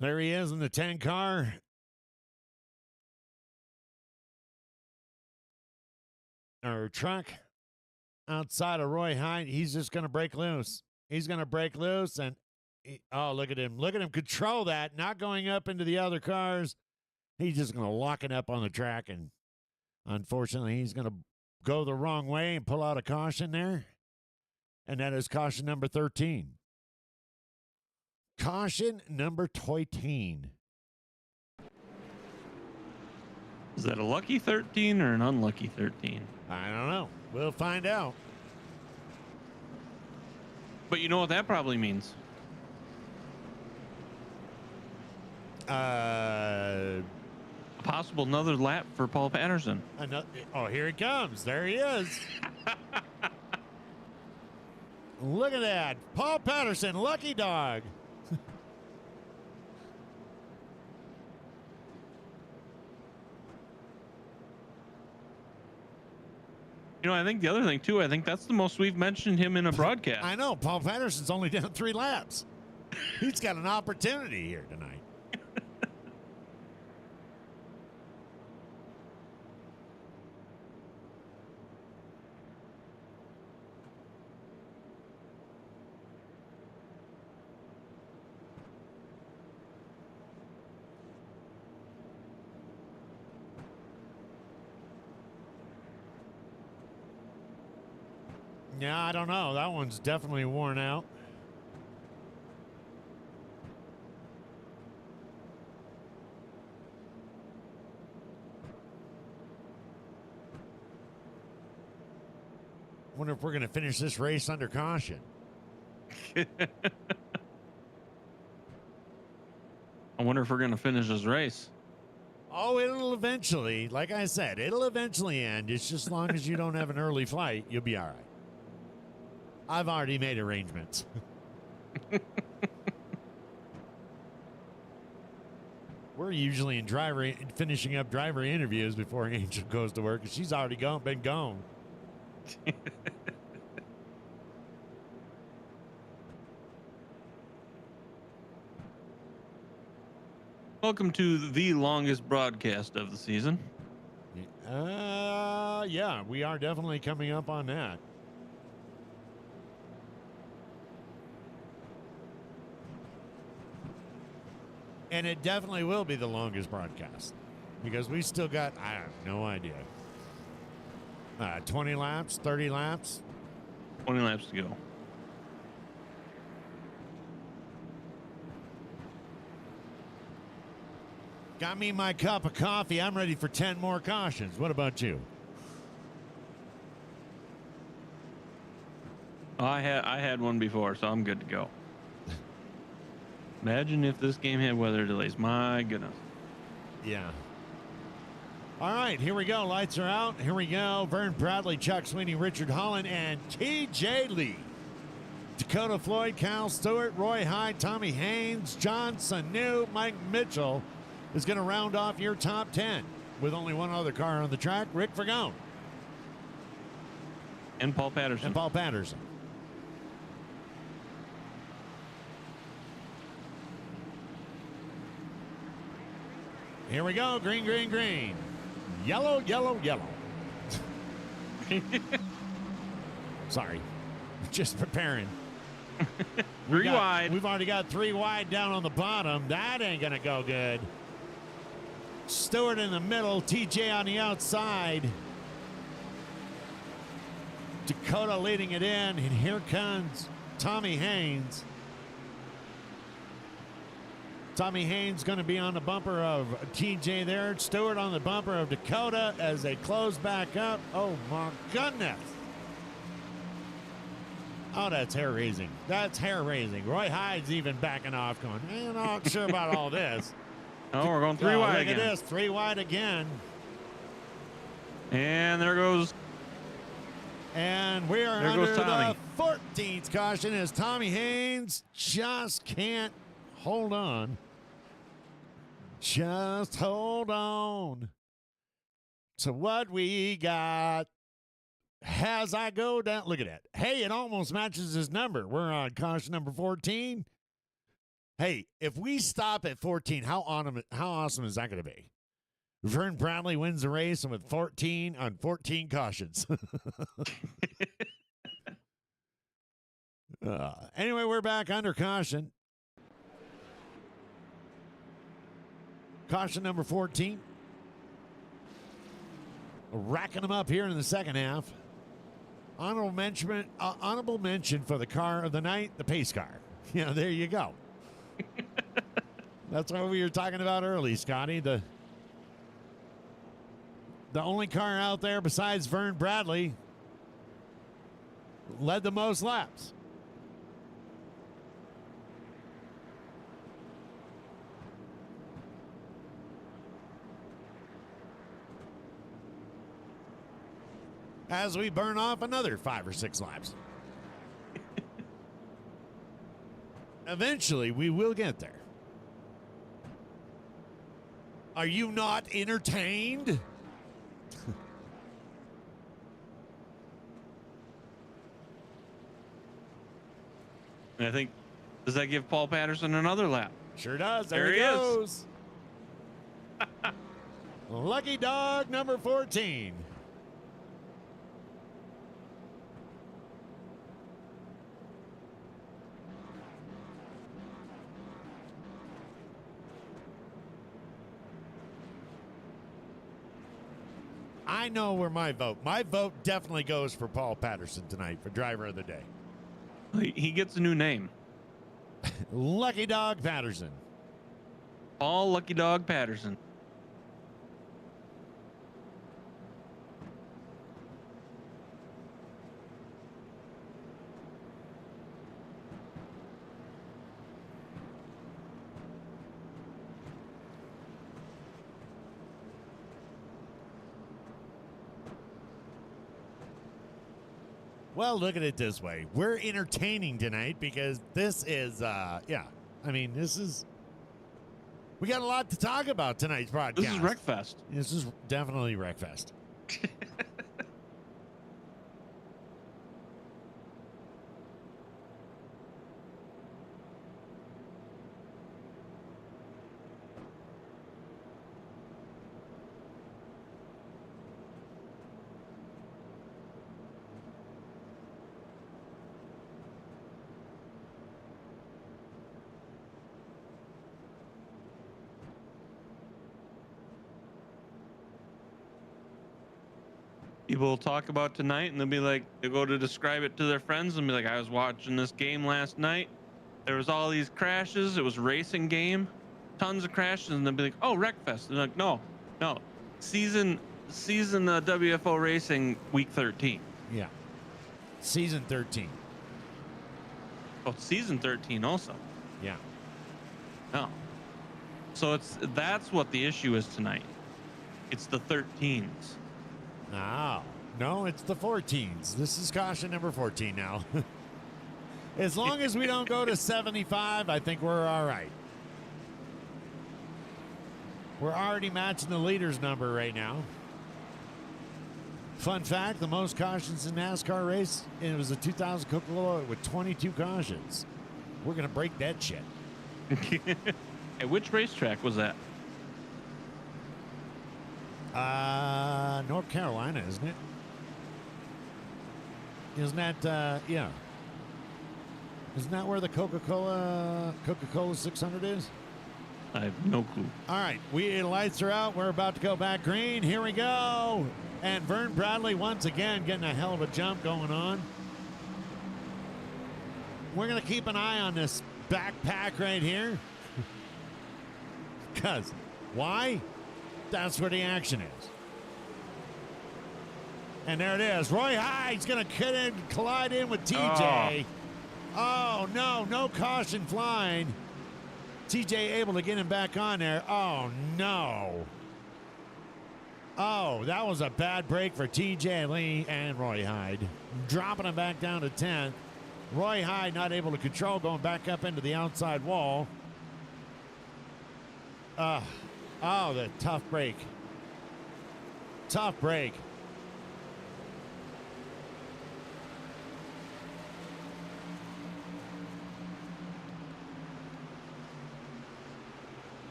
There he is in the 10 car. Or truck outside of Roy Hyde. He's just going to break loose. He's going to break loose and oh, look at him. Look at him control that. Not going up into the other cars. He's just going to lock it up on the track. And unfortunately, he's going to go the wrong way and pull out a caution there. And that is caution number 13. Caution number 13. Is that a lucky 13 or an unlucky 13? I don't know. We'll find out. But you know what that probably means? Uh, A possible another lap for Paul Patterson. oh, here he comes. There he is. Look at that. Paul Patterson, lucky dog. You know, I think the other thing, too, I think that's the most we've mentioned him in a broadcast. I know. Paul Patterson's only down 3 laps. He's got an opportunity here tonight. Yeah, I don't know. That one's definitely worn out. Wonder if we're going to finish this race under caution. I wonder if we're going to finish this race. Oh, it'll eventually, like I said, it'll eventually end. It's just as long as you don't have an early flight, you'll be all right. I've already made arrangements. We're usually in finishing up driver interviews before Angel goes to work, and she's already been gone. Welcome to the longest broadcast of the season. Yeah, we are definitely coming up on that. And it definitely will be the longest broadcast because we still got, I have no idea, 20 laps, 30 laps. 20 laps to go. Got me my cup of coffee. I'm ready for 10 more cautions. What about you? I had one before, so I'm good to go. Imagine if this game had weather delays. My goodness. Yeah. All right, here we go. Lights are out. Here we go. Vern Bradley, Chuck Sweeney, Richard Holland, and TJ Lee. Dakota Floyd, Cal Stewart, Roy Hyde, Tommy Haynes, John Sanu, Mike Mitchell is going to round off your top 10 with only one other car on the track, Rick Fagone. And Paul Patterson. Here we go. Green, green, green. Yellow, yellow, yellow. Sorry. Just preparing. Wide. We've already got 3 wide down on the bottom. That ain't going to go good. Stewart in the middle. TJ on the outside. Dakota leading it in. And here comes Tommy Haynes. Tommy Haynes going to be on the bumper of TJ there. Stewart on the bumper of Dakota as they close back up. Oh, my goodness. Oh, that's hair-raising. That's hair-raising. Roy Hyde's even backing off going, I'm not sure about all this. Oh, we're going 3 wide again. Look at this. 3 wide again. And there goes. And we are There under goes Tommy. the 14th caution as Tommy Haynes just can't hold on. Just hold on to what we got. As I go down, look at that. Hey, it almost matches his number. We're on caution number 14. Hey, if we stop at 14, how awesome is that going to be? Vern Bradley wins the race and with 14 on 14 cautions. Anyway, we're back under caution. Caution number 14. Racking them up here in the second half. Honorable mention for the car of the night, the pace car. Yeah, there you go. That's what we were talking about early, Scotty. the only car out there besides Vern Bradley, led the most laps. As we burn off another 5 or 6 laps. Eventually, we will get there. Are you not entertained? And I think, does that give Paul Patterson another lap? Sure does. There There he he is. goes. Lucky dog number 14. I know where my vote definitely goes for Paul Patterson tonight for driver of the day. He gets a new name. Lucky Dog Patterson. Paul Lucky Dog Patterson. Well, look at it this way. We're entertaining tonight because this is, yeah. I mean, we got a lot to talk about tonight's broadcast. This is Wreckfest. This is definitely Wreckfest. People will talk about tonight and they'll be like, they go to describe it to their friends and be like, I was watching this game last night. There was all these crashes. It was a racing game, tons of crashes. And they'll be like, oh, Wreckfest. And they're like, no. Season WFO Racing week 13. Yeah. Season 13. Oh, season 13 also. Yeah. No. So that's what the issue is tonight. It's the 13s. No, it's the 14s. This is caution number 14 now. As long as we don't go to 75, I think we're all right. We're already matching the leader's number right now. Fun fact, the most cautions in NASCAR race, and it was a 2000 Coca-Cola with 22 cautions. We're going to break that shit. At which racetrack was that? North Carolina, isn't it? Isn't that, yeah. Isn't that where the Coca-Cola 600 is? I have no clue. All right, lights are out. We're about to go back green. Here we go. And Vern Bradley once again getting a hell of a jump going on. We're going to keep an eye on this backpack right here. Because why? That's where the action is. And there it is. Roy Hyde's going to collide in with TJ. Oh, no caution flying. TJ able to get him back on there. Oh, no. Oh, that was a bad break for TJ Lee and Roy Hyde. Dropping him back down to 10th. Roy Hyde not able to control, going back up into the outside wall. Oh, the tough break. Tough break.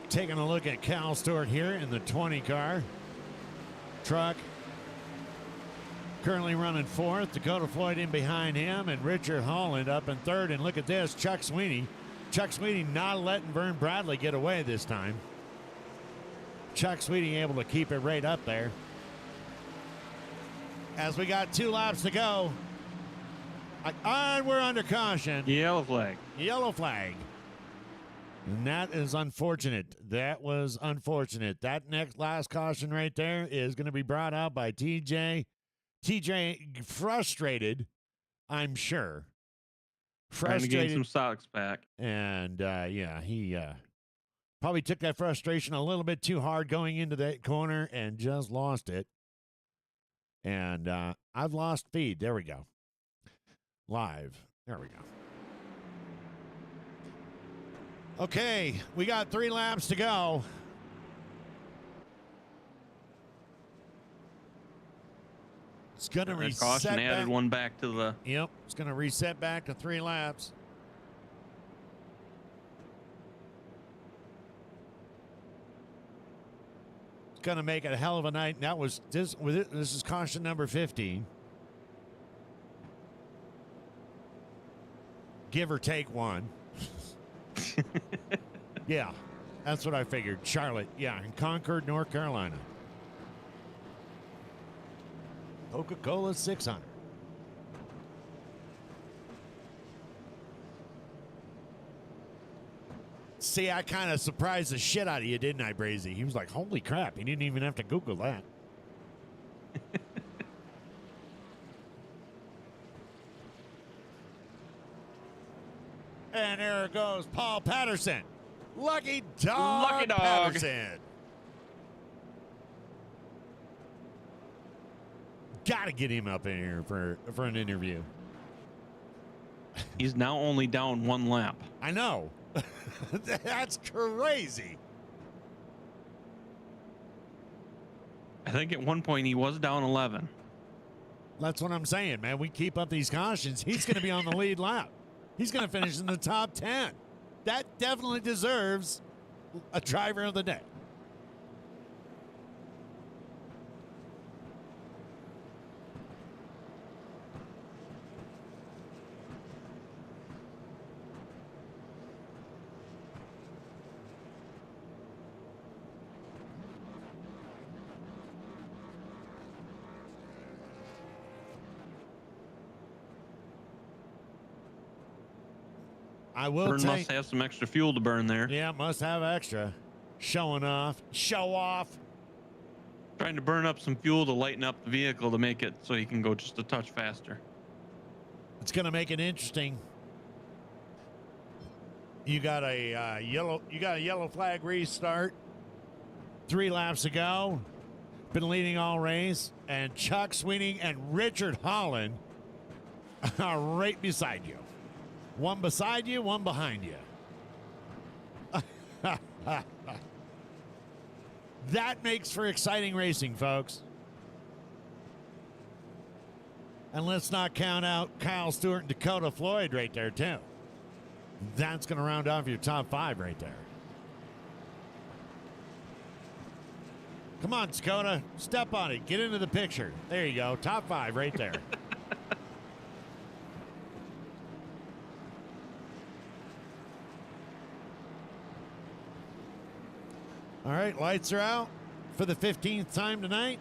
Taking a look at Cal Stewart here in the 20 car. Truck. Currently running fourth. Dakota Floyd in behind him, and Richard Holland up in third. And look at this, Chuck Sweeney. Chuck Sweeney not letting Vern Bradley get away this time. Chuck Sweeney able to keep it right up there. As we got 2 laps to go. And we're under caution. Yellow flag. Yellow flag. And that is unfortunate. That was unfortunate. That next last caution right there is going to be brought out by TJ. TJ frustrated, I'm sure. Trying to gain some stocks back. And yeah, he probably took that frustration a little bit too hard going into that corner and just lost it. And I've lost feed. There we go. Live. There we go. Okay, we got 3 laps to go. It's going to reset caution back. added one back to the... Yep, it's going to reset back to 3 laps. It's going to make it a hell of a night. And that was this. With it, this is caution number 15. Give or take one. Yeah, that's what I figured. Charlotte, yeah, in Concord, North Carolina. Coca-Cola 600. See, I kind of surprised the shit out of you, didn't I, Brazy? He was like, holy crap, he didn't even have to Google that. And there goes Paul Patterson. Lucky dog. Lucky dog. Patterson. Got to get him up in here for an interview. He's now only down 1 lap. I know. That's crazy. I think at one point he was down 11. That's what I'm saying, man. We keep up these cautions. He's going to be on the lead lap. He's going to finish in the top 10. That definitely deserves a driver of the day. I will Burn take. must have some extra fuel to burn there. Yeah, must have extra. Showing off. Show off. Trying to burn up some fuel to lighten up the vehicle to make it so he can go just a touch faster. It's going to make it interesting. You got a yellow flag restart. 3 laps to go. Been leading all race, and Chuck Sweeney and Richard Holland are right beside you. One beside you, one behind you. That makes for exciting racing, folks. And let's not count out Kyle Stewart and Dakota Floyd right there, too. That's going to round off your top 5 right there. Come on, Dakota. Step on it. Get into the picture. There you go. Top 5 right there. All right, lights are out for the 15th time tonight.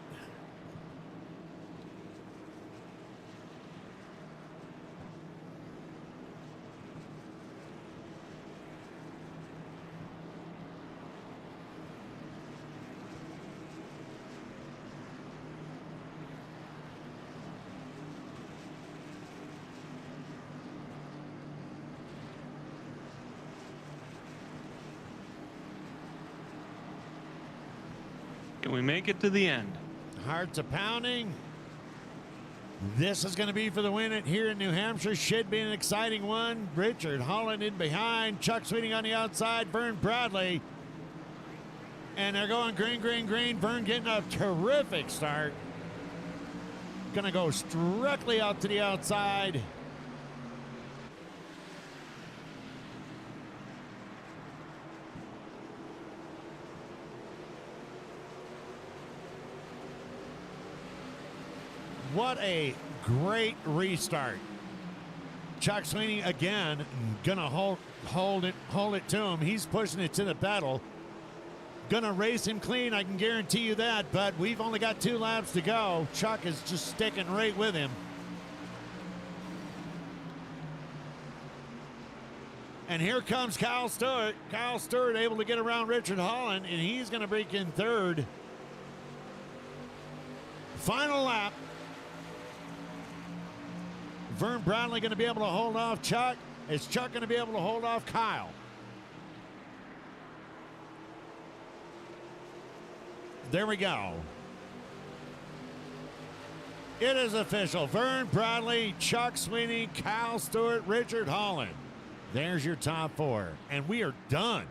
Can we make it to the end? Hearts are pounding. This is going to be for the win here in New Hampshire. Should be an exciting one. Richard Holland in behind. Chuck Sweeting on the outside. Vern Bradley. And they're going green, green, green. Vern getting a terrific start. Going to go directly out to the outside. What a great restart. Chuck Sweeney again gonna hold it to him. He's pushing it to the pedal. Gonna race him clean, I can guarantee you that, but we've only got 2 laps to go. Chuck is just sticking right with him. And here comes Kyle Stewart. Kyle Stewart able to get around Richard Holland, and he's going to break in third. Final lap. Vern Bradley going to be able to hold off Chuck. Is Chuck going to be able to hold off Kyle? There we go. It is official. Vern Bradley, Chuck Sweeney, Kyle Stewart, Richard Holland. There's your top four. And we are done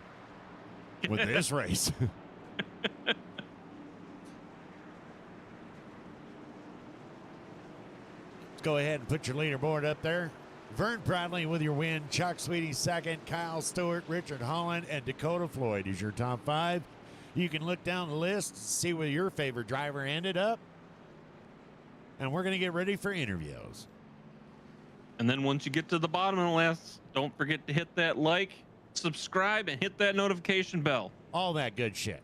with this race. Let's go ahead and put your leaderboard up there. Vern Bradley with your win. Chuck Sweeney second. Kyle Stewart, Richard Holland, and Dakota Floyd is your top five. You can look down the list, see where your favorite driver ended up. And we're going to get ready for interviews. And then once you get to the bottom of the list, don't forget to hit that like, subscribe, and hit that notification bell. All that good shit.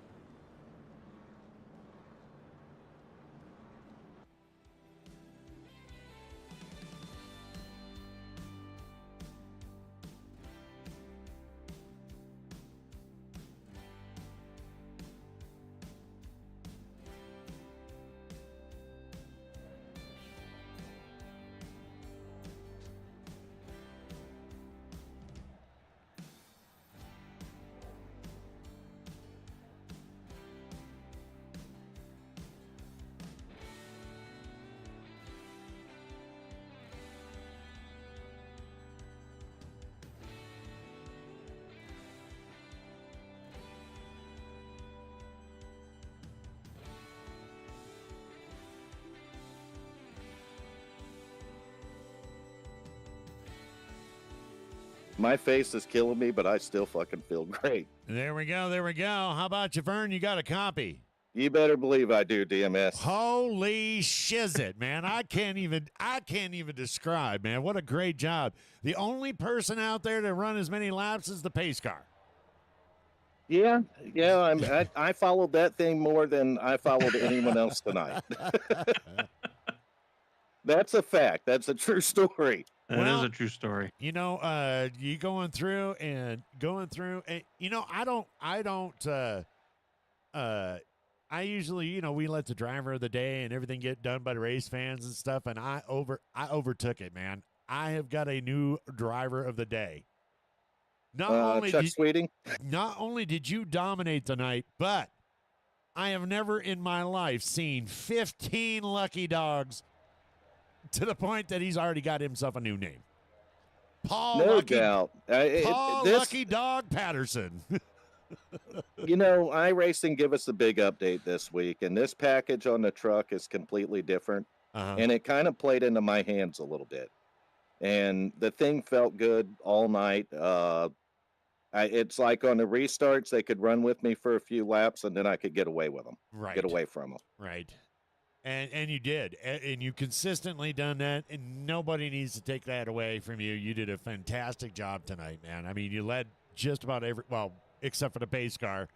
My face is killing me, but I still fucking feel great. There we go. There we go. How about you, Vern? You got a copy? You better believe I do, DMS. Holy shizzit, man. I can't even describe, man. What a great job. The only person out there to run as many laps as the pace car. Yeah. I followed that thing more than I followed anyone else tonight. That's a fact. That's a true story. That is a true story. You know, you going through, and you know, I usually, you know, we let the driver of the day and everything get done by the race fans and stuff, and I overtook it, man. I have got a new driver of the day. Not only did you dominate tonight, but I have never in my life seen 15 lucky dogs to the point that he's already got himself a new name. Doubt. Lucky Dog Patterson. You know, iRacing give us a big update this week, and this package on the truck is completely different. And it kind of played into my hands a little bit. And the thing felt good all night. It's like on the restarts, they could run with me for a few laps, and then I could get away with them. Right. Get away from them. Right. And you did. And you consistently done that, and nobody needs to take that away from you. You did a fantastic job tonight, man. I mean, you led just about except for the pace car.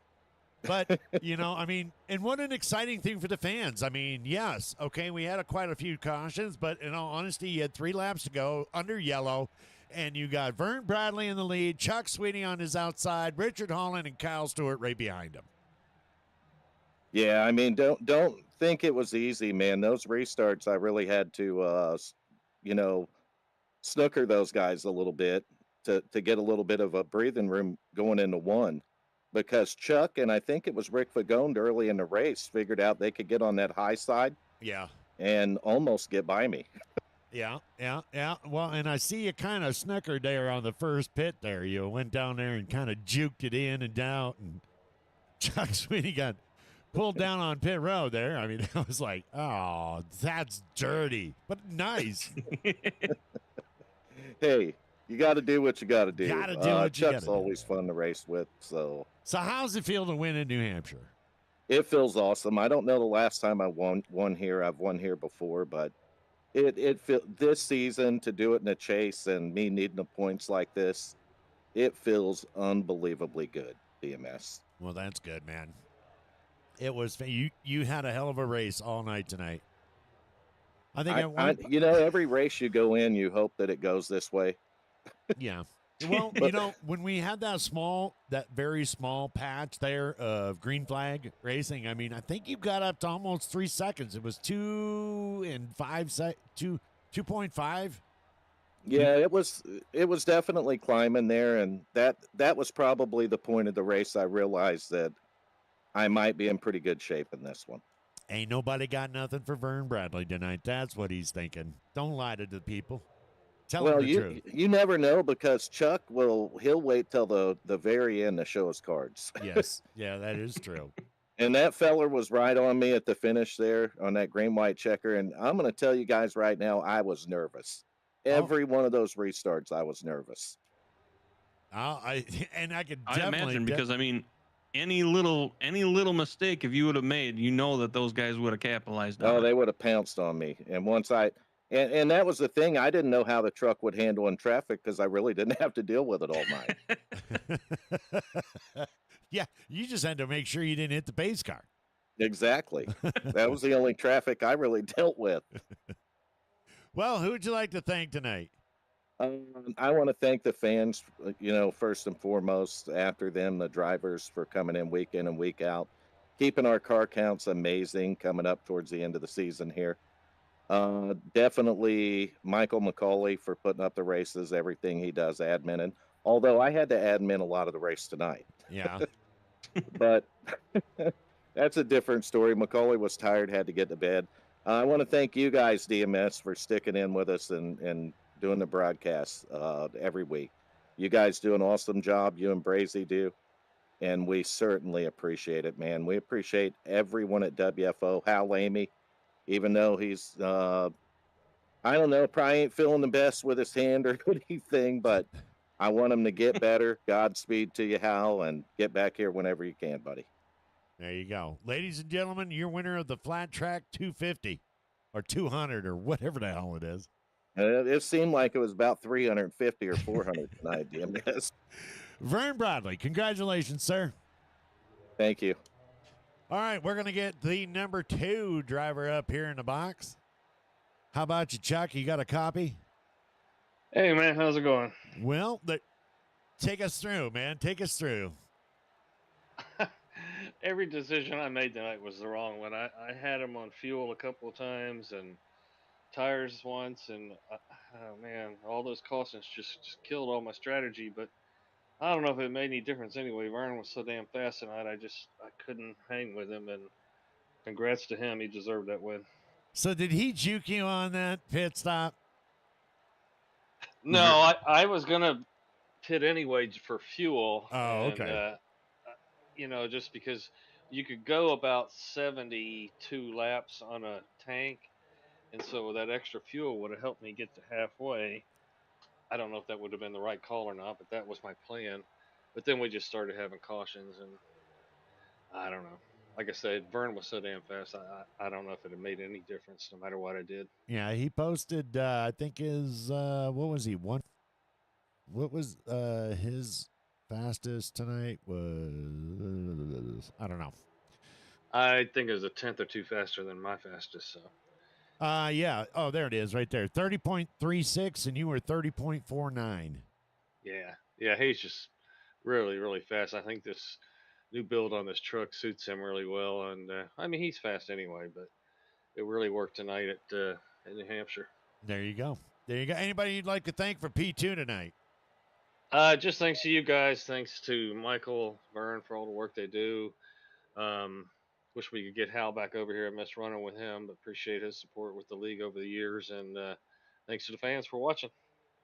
But, you know, I mean, and what an exciting thing for the fans. I mean, yes, okay, we had quite a few cautions, but in all honesty, you had 3 laps to go under yellow, and you got Vern Bradley in the lead, Chuck Sweeney on his outside, Richard Holland and Kyle Stewart right behind him. Yeah, I mean, don't think it was easy, man. Those restarts, I really had to, you know, snooker those guys a little bit to get a little bit of a breathing room going into one, because Chuck and I think it was Rick Fagone early in the race figured out they could get on that high side. Yeah. And almost get by me. Yeah. Well, and I see you kind of snookered there on the first pit there. You went down there and kind of juked it in and out, and Chuck Sweeney got pulled down on pit road there. I mean, I was like, oh, that's dirty, but nice. Hey, you got to do what you got to do. Chuck's do. Always fun to race with. So how's it feel to win in New Hampshire? It feels awesome. I don't know the last time I won here. I've won here before, but it this season to do it in a chase and me needing the points like this, it feels unbelievably good. BMS. Well, that's good, man. It was you had a hell of a race all night tonight. I think you know, every race you go in, you hope that it goes this way. Yeah. Well, when we had that very small patch there of green flag racing, I mean, I think you got up to almost 3 seconds. It was 2.5. Yeah, it was definitely climbing there, and that was probably the point of the race. I realized that I might be in pretty good shape in this one. Ain't nobody got nothing for Vern Bradley tonight. That's what he's thinking. Don't lie to the people. Tell him the truth. You never know, because Chuck he'll wait till the very end to show his cards. Yes. Yeah, that is true. And that feller was right on me at the finish there on that green white checker. And I'm going to tell you guys right now, I was nervous. Every one of those restarts, I was nervous. I could I definitely imagine, because I mean, any little mistake if you would have made, that those guys would have capitalized on. Oh, it. they would have pounced on me. And once and that was the thing. I didn't know how the truck would handle in traffic, because I really didn't have to deal with it all night. Yeah, you just had to make sure you didn't hit the base car. Exactly. That was the only traffic I really dealt with. Well, who would you like to thank tonight? I want to thank the fans, first and foremost. After them, the drivers, for coming in and week out, keeping our car counts amazing coming up towards the end of the season here. Definitely Michael McCauley for putting up the races, everything he does adminning. Although I had to admin a lot of the race tonight. Yeah. But that's a different story. McCauley was tired, had to get to bed. I want to thank you guys, DMS, for sticking in with us and doing the broadcast every week. You guys do an awesome job. You and Brazy do. And we certainly appreciate it, man. We appreciate everyone at WFO. Hal Amy, even though he's, I don't know, probably ain't feeling the best with his hand or anything, but I want him to get better. Godspeed to you, Hal, and get back here whenever you can, buddy. There you go. Ladies and gentlemen, your winner of the Flat Track 250 or 200 or whatever the hell it is. It seemed like it was about 350 or 400 tonight, DMS. Vern Bradley, congratulations, sir. Thank you. All right, we're going to get the number 2 driver up here in the box. How about you, Chuck? You got a copy? Hey, man, how's it going? Well, take us through, man. Take us through. Every decision I made tonight was the wrong one. I had him on fuel a couple of times and tires once, and oh man, all those cautions just killed all my strategy. But I don't know if it made any difference anyway. Vern was so damn fast tonight, I couldn't hang with him, and congrats to him. He deserved that win. So did he juke you on that pit stop? No, I was gonna pit anyway for fuel. Oh, okay. And, just because you could go about 72 laps on a tank, and so that extra fuel would have helped me get to halfway. I don't know if that would have been the right call or not, but that was my plan. But then we just started having cautions, and I don't know. Like I said, Vern was so damn fast. I don't know if it had made any difference, no matter what I did. Yeah, he posted. I think his what was he one? What was his fastest tonight? Was I don't know. I think it was a tenth or two faster than my fastest. So. Yeah. Oh, there it is, right there. 30.36, and you were 30.49. Yeah. He's just really, really fast. I think this new build on this truck suits him really well, and I mean he's fast anyway, but it really worked tonight at New Hampshire. There you go. Anybody you'd like to thank for P2 tonight? Just thanks to you guys. Thanks to Michael, Vern for all the work they do. Wish we could get Hal back over here. I miss running with him, but appreciate his support with the league over the years, and thanks to the fans for watching.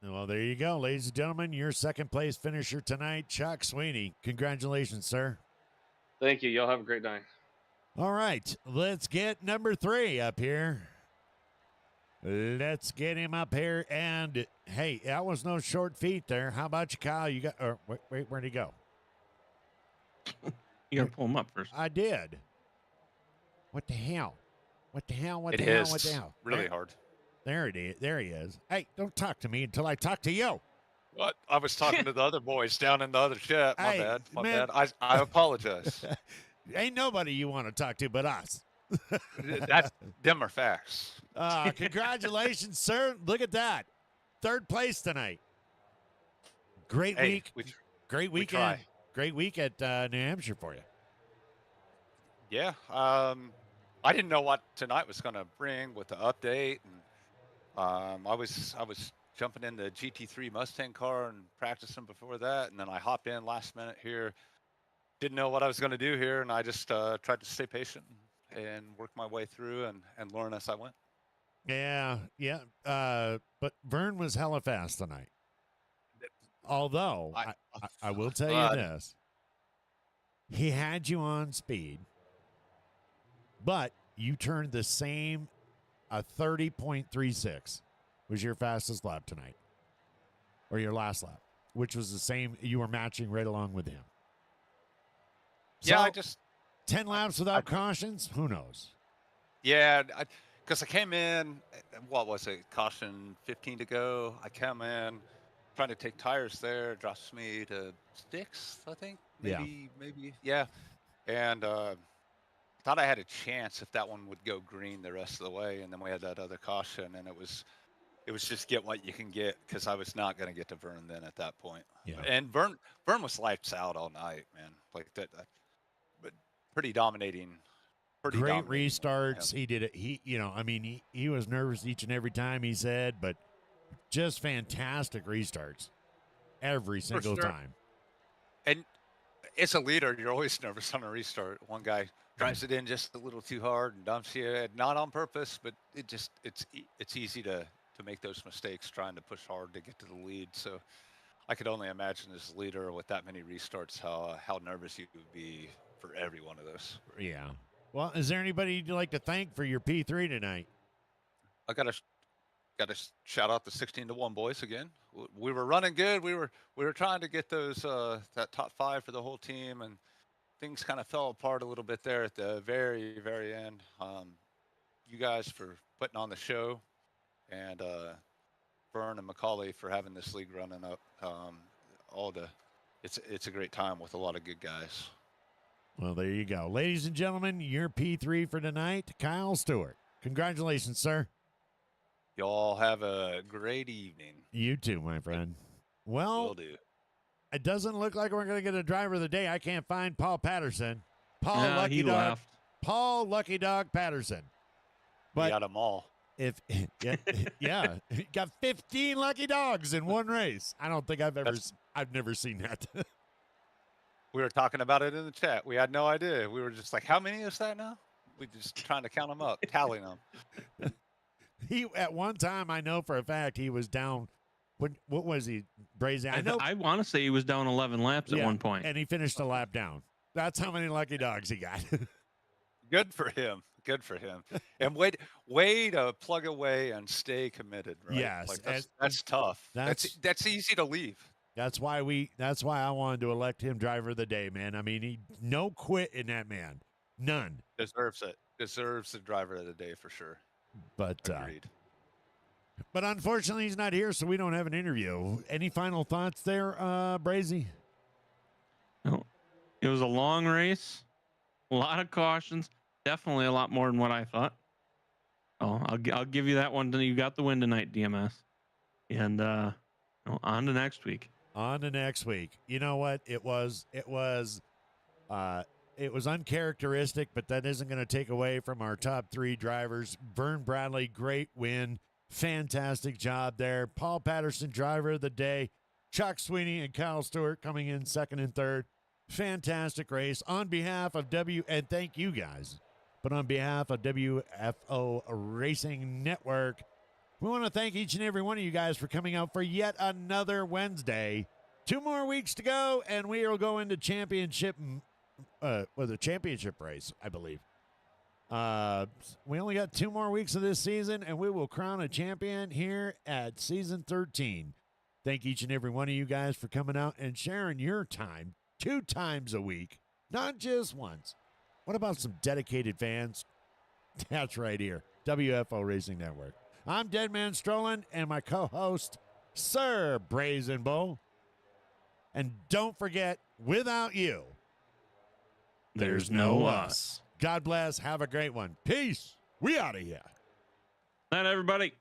Well, there you go, ladies and gentlemen. Your second place finisher tonight, Chuck Sweeney. Congratulations, sir. Thank you. Y'all have a great night. All right, let's get number 3 up here. Let's get him up here. And, hey, that was no short feat there. How about you, Kyle? You got, wait, where'd he go? You got to pull him up first. I did. What the hell? What the hell? It is really hard. There it is. There he is. Hey, don't talk to me until I talk to you. What? I was talking to the other boys down in the other chat. My Hey, bad. My man. bad. I apologize. Ain't nobody you want to talk to but us. Them are facts. Congratulations, sir. Look at that. 3rd place tonight. Great Hey, week. we Great we weekend. try. Great week at New Hampshire for you. Yeah. I didn't know what tonight was going to bring with the update, and I was jumping in the GT3 Mustang car and practicing before that, and then I hopped in last minute here. Didn't know what I was going to do here, and I just tried to stay patient and work my way through and learn as I went. Yeah. But Vern was hella fast tonight. Although I will tell you this, he had you on speed, but you turned the same. A 30.36 was your fastest lap tonight, or your last lap, which was the same. You were matching right along with him. So, Yeah, I just 10 laps without cautions. Who knows? yeah, because I came in. What was it? Caution 15 to go. I come in trying to take tires there. Drops me to 6th, I think. Maybe. Yeah. And thought I had a chance if that one would go green the rest of the way, and then we had that other caution, and it was just get what you can get, because I was not going to get to Vern then at that point. Yeah. And Vern was lights out all night, man. Like that but pretty dominating. Great dominating. restarts. Yeah. He did it. He was nervous each and every time, he said, but just fantastic restarts every single sure. time. And as a leader, you're always nervous on a restart. One guy drives it in just a little too hard and dumps you, not on purpose, but it's easy to make those mistakes trying to push hard to get to the lead. So I could only imagine as a leader with that many restarts how nervous you would be for every one of those. Yeah. Well, is there anybody you'd like to thank for your P3 tonight? I got to shout out the 16-1 boys again. We were running good. We were trying to get those that top 5 for the whole team, and things kind of fell apart a little bit there at the very, very end. You guys for putting on the show, and Vern and Macaulay for having this league running up. It's a great time with a lot of good guys. Well, there you go. Ladies and gentlemen, your P3 for tonight, Kyle Stewart. Congratulations, sir. Y'all have a great evening. You too, my friend. Well, Will do. It doesn't look like we're going to get a driver of the day. I can't find Paul Patterson. He left. Paul Lucky Dog Patterson. But We got them all. he got 15 lucky dogs in one race. I don't think I've never seen that. We were talking about it in the chat. We had no idea. We were just like, how many is that now? We just trying to count them up, tallying them. He at one time, I know for a fact, he was down. What was he, Brazy? I want to say he was down 11 laps at one point. And he finished a lap down. That's how many lucky dogs he got. Good for him. Good for him. And way to plug away and stay committed. Right? Yes, like that's tough. That's easy to leave. That's why I wanted to elect him driver of the day, man. I mean, no quit in that man. None. Deserves it. Deserves the driver of the day for sure. But Agreed. But unfortunately, he's not here, so we don't have an interview. Any final thoughts there, Brazy? No. It was a long race, a lot of cautions, definitely a lot more than what I thought. Oh, I'll give you that one. You got the win tonight, DMS, and on to next week. On to next week. You know what? It was uncharacteristic, but that isn't going to take away from our top 3 drivers. Vern Bradley, great win. Fantastic job there. Paul Patterson, driver of the day. Chuck Sweeney and Kyle Stewart coming in second and third. Fantastic race. On behalf of and thank you guys, but on behalf of WFO Racing Network, we want to thank each and every one of you guys for coming out for yet another Wednesday. 2 more weeks to go, and we will go into championship, the championship race, I believe. We only got 2 more weeks of this season, and we will crown a champion here at season 13. Thank each and every one of you guys for coming out and sharing your time 2 times a week, not just once. What about some dedicated fans? That's right here, WFO Racing Network. I'm Deadman Strolling, and my co-host, Sir Brazen Bull. And don't forget, without you, there's no us. God bless. Have a great one. Peace. We out of here. Night, everybody.